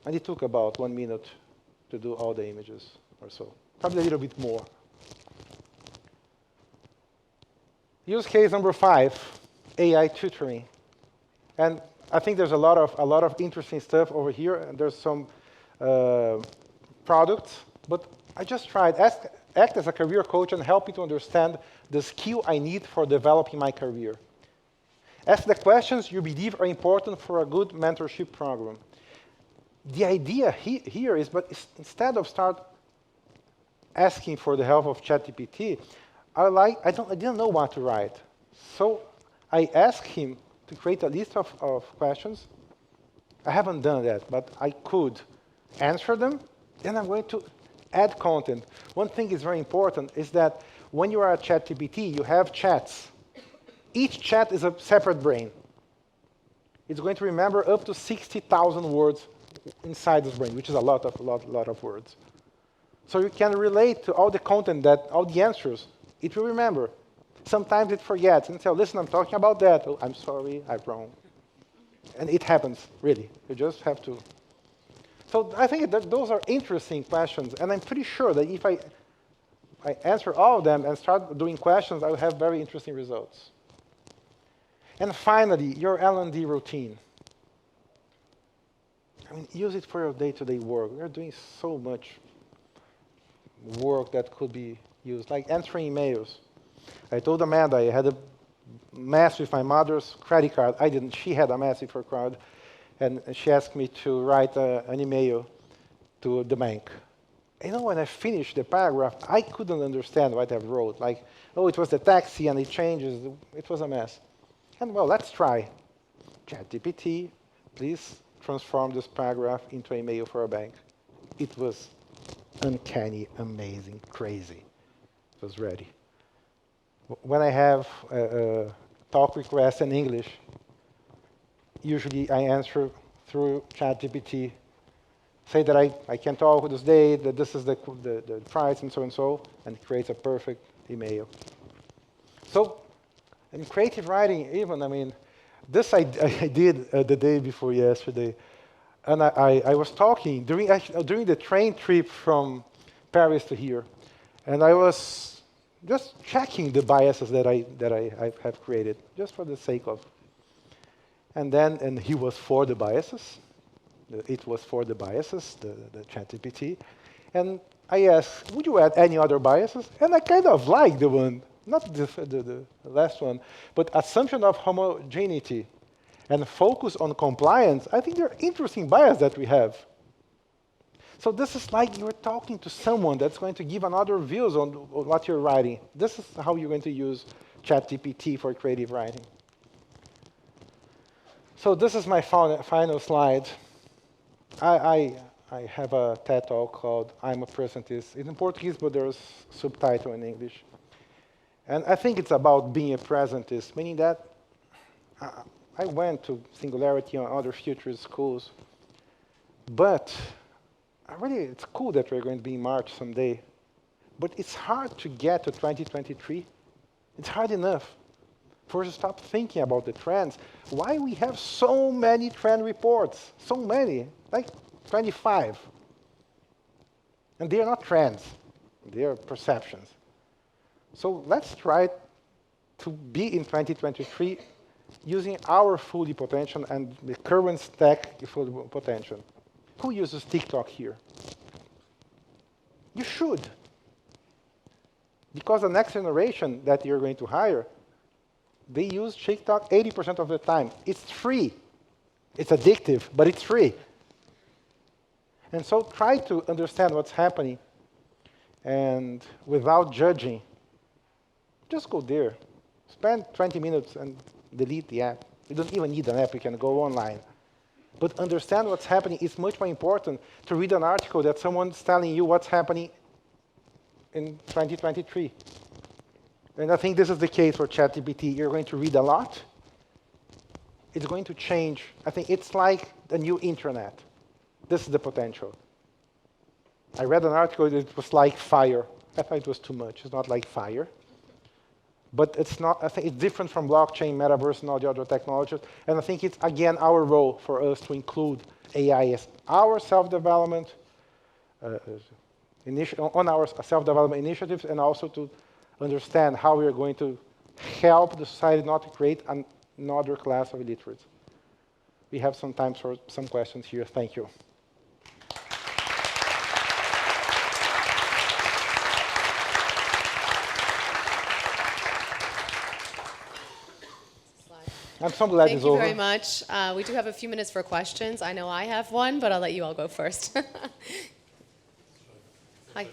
And it took about 1 minute to do all the images or so. Probably a little bit more. Use case number 5, AI tutoring. And I think there's a lot of interesting stuff over here, and there's some products, but I just tried act as a career coach and help me to understand the skill I need for developing my career. Ask the questions you believe are important for a good mentorship program. The idea here is, but instead of start asking for the help of ChatGPT, I didn't know what to write. So I asked him to create a list of questions. I haven't done that, but I could answer them, then I'm going to add content. One thing is very important is that when you are at ChatGPT, you have chats. Each chat is a separate brain. It's going to remember up to 60,000 words inside this brain, which is a lot of words. So you can relate to all the content, all the answers. It will remember. Sometimes it forgets and says, listen, I'm talking about that. Oh, I'm sorry, I'm wrong. And it happens, really. You just have to. So I think that those are interesting questions. And I'm pretty sure that if I answer all of them and start doing questions, I will have very interesting results. And finally, your L&D routine. I mean, use it for your day-to-day work. We're doing so much work that could be used, like answering emails. I told Amanda I had a mess with my mother's credit card. I didn't. She had a mess with her card. And she asked me to write an email to the bank. When I finished the paragraph, I couldn't understand what I wrote. Like, oh, it was the taxi and it changes. It was a mess. And well, let's try. ChatGPT, please transform this paragraph into an email for a bank. It was uncanny, amazing, crazy. It was ready. When I have a talk request in English, usually I answer through ChatGPT, say that I can talk this day, that this is the price, and so, and it creates a perfect email. So, in creative writing, even, I mean, this I did the day before yesterday. And I was talking during the train trip from Paris to here, and I was just checking the biases that I have created, just for the sake of. And he was for the biases. It was for the biases, the ChatGPT. And I asked, would you add any other biases? And I kind of like the one, not the last one, but assumption of homogeneity and focus on compliance. I think they're interesting biases that we have. So this is like you're talking to someone that's going to give another views on what you're writing. This is how you're going to use ChatGPT for creative writing. So this is my final slide. I have a TED Talk called I'm a Presentist. It's in Portuguese, but there's subtitle in English. And I think it's about being a presentist, meaning that I went to Singularity and other futurist schools, but really it's cool that we're going to be in March someday, but it's hard to get to 2023. It's hard enough for us to stop thinking about the trends. Why we have so many trend reports? So many, like 25. And they are not trends, they are perceptions. So let's try to be in 2023 using our full potential and the current stack full potential. Who uses TikTok here? You should. Because the next generation that you're going to hire, they use TikTok 80% of the time. It's free. It's addictive, but it's free. And so try to understand what's happening, and without judging, just go there. Spend 20 minutes and delete the app. You don't even need an app, you can go online. But understand what's happening. It's much more important to read an article that someone's telling you what's happening in 2023. And I think this is the case for ChatGPT. You're going to read a lot. It's going to change. I think it's like the new internet. This is the potential. I read an article that was like fire. I thought it was too much. It's not like fire. But it's not, I think it's different from blockchain, metaverse, and all the other technologies. And I think it's, again, our role for us to include AI as our self-development, on our self-development initiatives, and also to understand how we are going to help the society not to create another class of illiterates. We have some time for some questions here. Thank you. I'm so glad it's over. Thank you very much. We do have a few minutes for questions. I know I have one, but I'll let you all go first. Hi.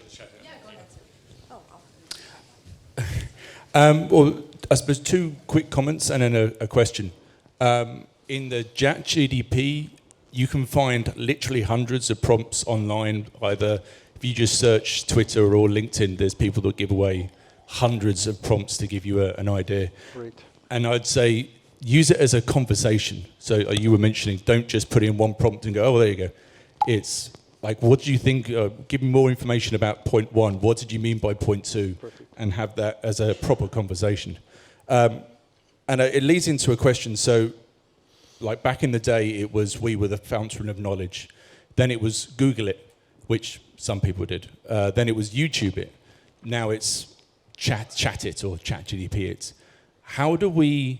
Well, I suppose two quick comments and then a question. In the ChatGPT, you can find literally hundreds of prompts online. Either if you just search Twitter or LinkedIn, there's people that give away hundreds of prompts to give you an idea. Great. And I'd say use it as a conversation. So you were mentioning, don't just put in one prompt and go, oh, there you go. It's like, what do you think? Give me more information about point one. What did you mean by point two? Perfect. And have that as a proper conversation. And it leads into a question. So, like back in the day, it was we were the fountain of knowledge. Then it was Google it, which some people did. Then it was YouTube it. Now it's chat it or ChatGPT it. How do we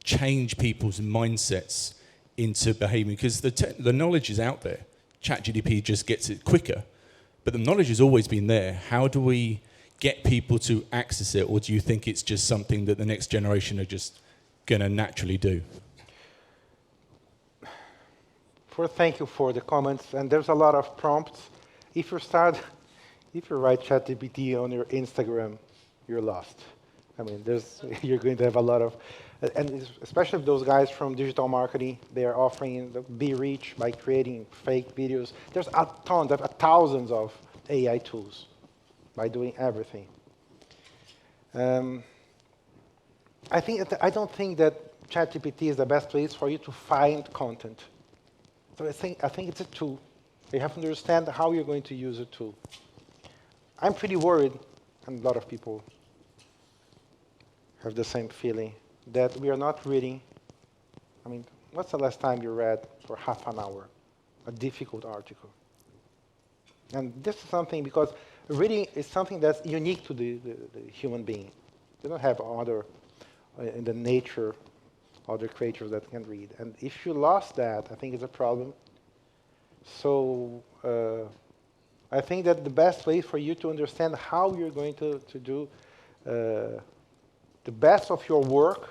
change people's mindsets into behaving? Because the knowledge is out there. ChatGPT just gets it quicker. But the knowledge has always been there. How do we get people to access it? Or do you think it's just something that the next generation are just going to naturally do? Thank you for the comments. And there's a lot of prompts. If you write ChatGPT on your Instagram, you're lost. I mean, you're going to have a lot of, and especially those guys from digital marketing, they are offering the be rich by creating fake videos. There's a ton, there are thousands of AI tools, by doing everything. I don't think that ChatGPT is the best place for you to find content. So I think it's a tool. You have to understand how you're going to use a tool. I'm pretty worried, and a lot of people have the same feeling, that we are not reading. I mean, what's the last time you read for half an hour a difficult article? And this is something, because reading is something that's unique to the human being. They don't have other, in the nature, other creatures that can read. And if you lost that, I think it's a problem. So I think that the best way for you to understand how you're going to do the best of your work,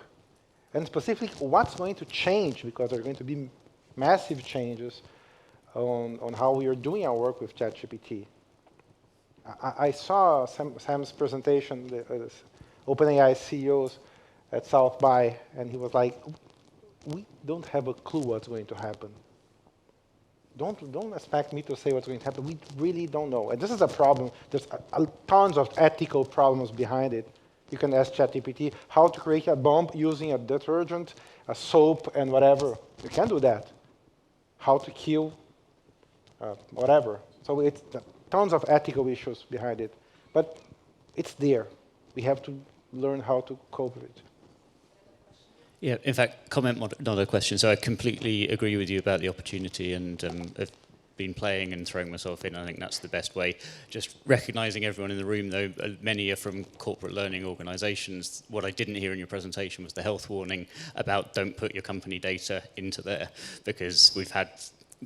and specifically what's going to change, because there are going to be massive changes on how we are doing our work with ChatGPT. I saw Sam's presentation, the OpenAI CEOs at South by, and he was like, we don't have a clue what's going to happen. Don't expect me to say what's going to happen. We really don't know. And this is a problem. There's tons of ethical problems behind it. You can ask ChatGPT how to create a bomb using a detergent, a soap, and whatever. You can do that. How to kill, whatever. So it's tons of ethical issues behind it. But it's there. We have to learn how to cope with it. Yeah, in fact, comment, not a question. So I completely agree with you about the opportunity, and have been playing and throwing myself in. I think that's the best way. Just recognizing everyone in the room, though, many are from corporate learning organizations. What I didn't hear in your presentation was the health warning about don't put your company data into there, because we've had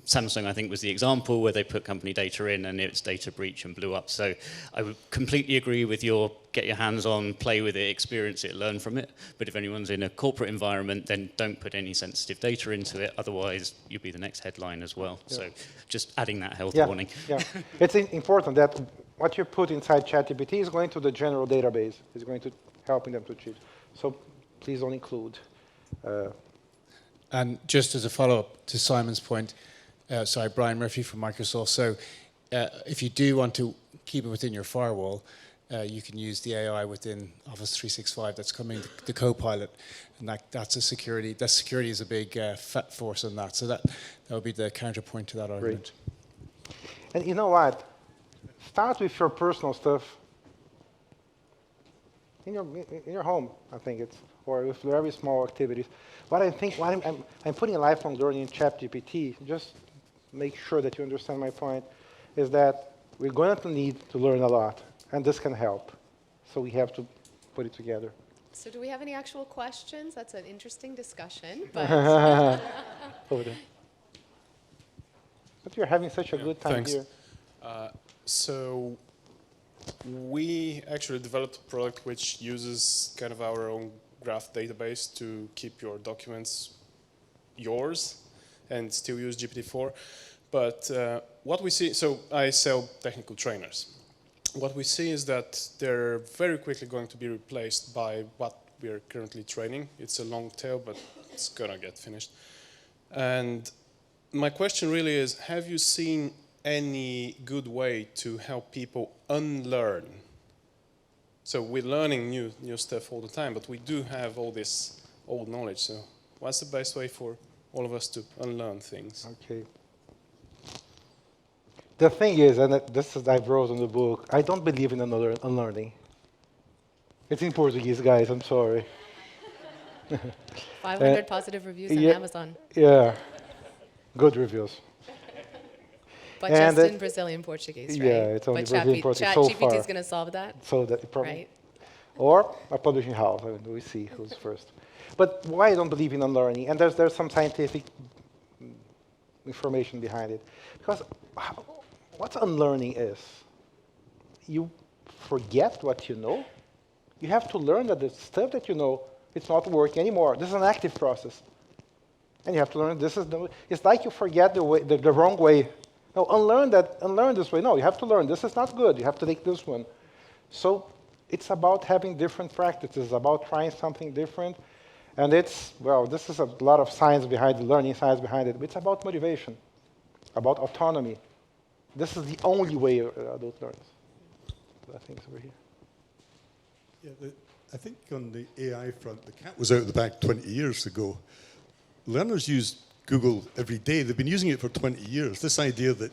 Samsung, I think, was the example where they put company data in and it's data breach and blew up. So I would completely agree with your get your hands on, play with it, experience it, learn from it. But if anyone's in a corporate environment, then don't put any sensitive data into it. Otherwise, you'll be the next headline as well. Yeah. So just adding that health warning. Yeah, it's important that what you put inside ChatGPT is going to the general database. It's going to helping them to cheat. So please don't include. And just as a follow-up to Simon's point, sorry, Brian Murphy from Microsoft. So if you do want to keep it within your firewall, you can use the AI within Office 365 that's coming, the Copilot, and that's a security. That security is a big force on that. So that would be the counterpoint to that argument. Great. And you know what? Start with your personal stuff in your home. I think it's, or with very small activities. What I think, what I'm putting lifelong learning in ChatGPT, just make sure that you understand my point, is that we're going to need to learn a lot, and this can help. So we have to put it together. So do we have any actual questions? That's an interesting discussion. But Over there. But you're having such a good time Thanks. here. So we actually developed a product which uses kind of our own graph database to keep your documents yours and still use GPT-4. But what we see, so I sell technical trainers. What we see is that they're very quickly going to be replaced by what we are currently training. It's a long tail, but it's going to get finished. And my question really is, have you seen any good way to help people unlearn? So we're learning new stuff all the time, but we do have all this old knowledge. So what's the best way for all of us to unlearn things? Okay. The thing is, and this is I wrote in the book, I don't believe in unlearning. It's in Portuguese, guys, I'm sorry. 500 positive reviews on Amazon. Yeah, good reviews. But just in Brazilian Portuguese, right? Yeah, it's only but Brazilian Portuguese so far. ChatGPT is going to solve that? So that probably, right. Or a publishing house, I mean, we see who's first. But why I don't believe in unlearning, and there's some scientific information behind it. Because what unlearning is, you forget what you know. You have to learn that the stuff that you know, it's not working anymore. This is an active process. And you have to learn, it's like you forget the wrong way. No, unlearn this way. No, you have to learn, this is not good. You have to take this one. So it's about having different practices, about trying something different. And it's, well, this is a lot of science behind it, learning science behind it. It's about motivation, about autonomy. This is the only way adult learns. I think it's over here. Yeah, I think on the AI front, the cat was out of the bag 20 years ago. Learners use Google every day. They've been using it for 20 years. This idea that,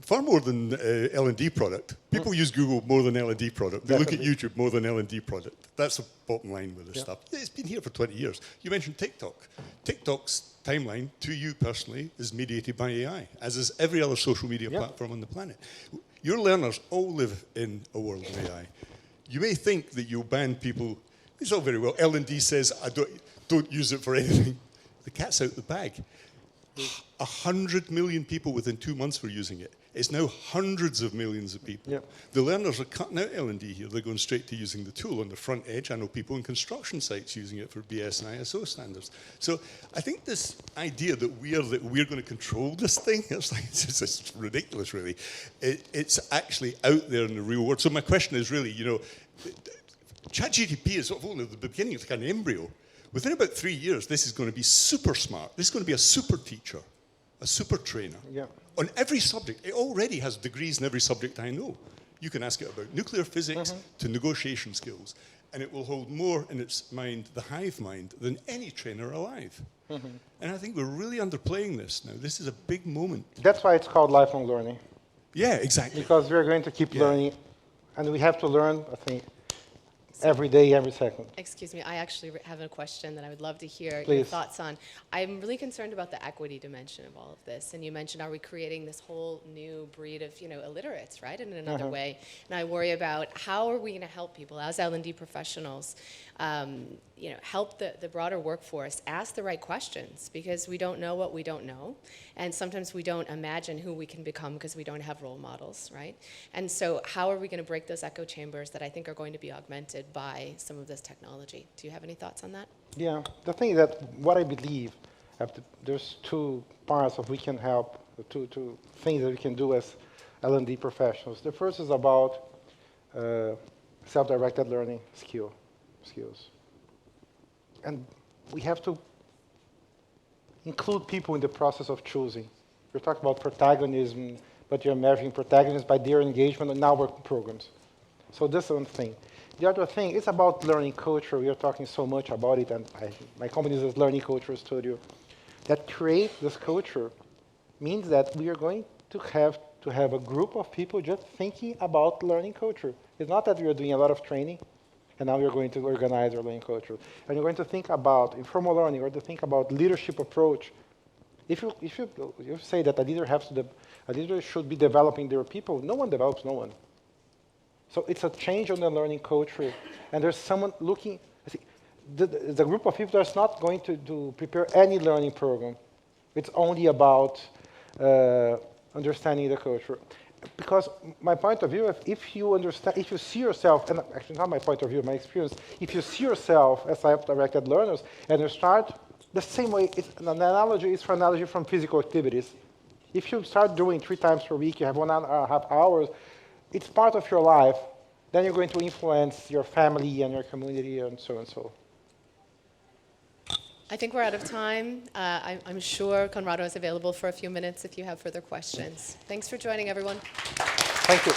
far more than L&D product. People use Google more than L&D product. They look at YouTube more than L&D product. That's the bottom line with this stuff. It's been here for 20 years. You mentioned TikTok. TikTok's timeline, to you personally, is mediated by AI, as is every other social media platform on the planet. Your learners all live in a world of AI. You may think that you'll ban people. It's all very well. L&D says, I don't use it for anything. The cat's out the bag. 100 million people within 2 months were using it. It's now hundreds of millions of people. Yep. The learners are cutting out L&D here. They're going straight to using the tool on the front edge. I know people in construction sites using it for BS and ISO standards. So I think this idea that we're going to control this thing, it's just ridiculous, really. It's actually out there in the real world. So my question is really, ChatGPT is sort of only the beginning. It's kind of embryo. Within about 3 years, this is going to be super smart. This is going to be a super teacher, a super trainer. Yeah. On every subject. It already has degrees in every subject I know. You can ask it about nuclear physics to negotiation skills, and it will hold more in its mind, the hive mind, than any trainer alive. And I think we're really underplaying this now. This is a big moment. That's why it's called lifelong learning. Yeah, exactly. Because we're going to keep learning, and we have to learn, I think, every day, every second. Excuse me, I actually have a question that I would love to hear your Please. thoughts on. I'm really concerned about the equity dimension of all of this. And you mentioned, are we creating this whole new breed of, illiterates, right, in another way? And I worry about how are we going to help people as L&D professionals, help the broader workforce ask the right questions, because we don't know what we don't know. And sometimes we don't imagine who we can become because we don't have role models, right? And so how are we going to break those echo chambers that I think are going to be augmented by some of this technology? Do you have any thoughts on that? Yeah, the thing that what I believe, there's two parts of we can help, two things that we can do as L&D professionals. The first is about self-directed learning skills. And we have to include people in the process of choosing. You're talking about protagonism, but you're measuring protagonists by their engagement in our programs. So this is one thing. The other thing is about learning culture. We are talking so much about it, and my company is a learning culture studio. That create this culture means that we are going to have a group of people just thinking about learning culture. It's not that we are doing a lot of training, and now we're going to organize our learning culture. And you're going to think about informal learning, or to think about leadership approach. If you say that a leader should be developing their people, no one develops no one. So it's a change on the learning culture, and there's someone looking. The group of people that's not going to prepare any learning program. It's only about understanding the culture. Because my point of view, if you see yourself, and actually not my point of view, my experience, if you see yourself as self-directed learners, and you start the same way, an analogy is for analogy from physical activities. If you start doing 3 times per week, you have 1.5 hours, it's part of your life, then you're going to influence your family and your community and so and so. I think we're out of time. I'm sure Conrado is available for a few minutes if you have further questions. Thanks for joining, everyone. Thank you.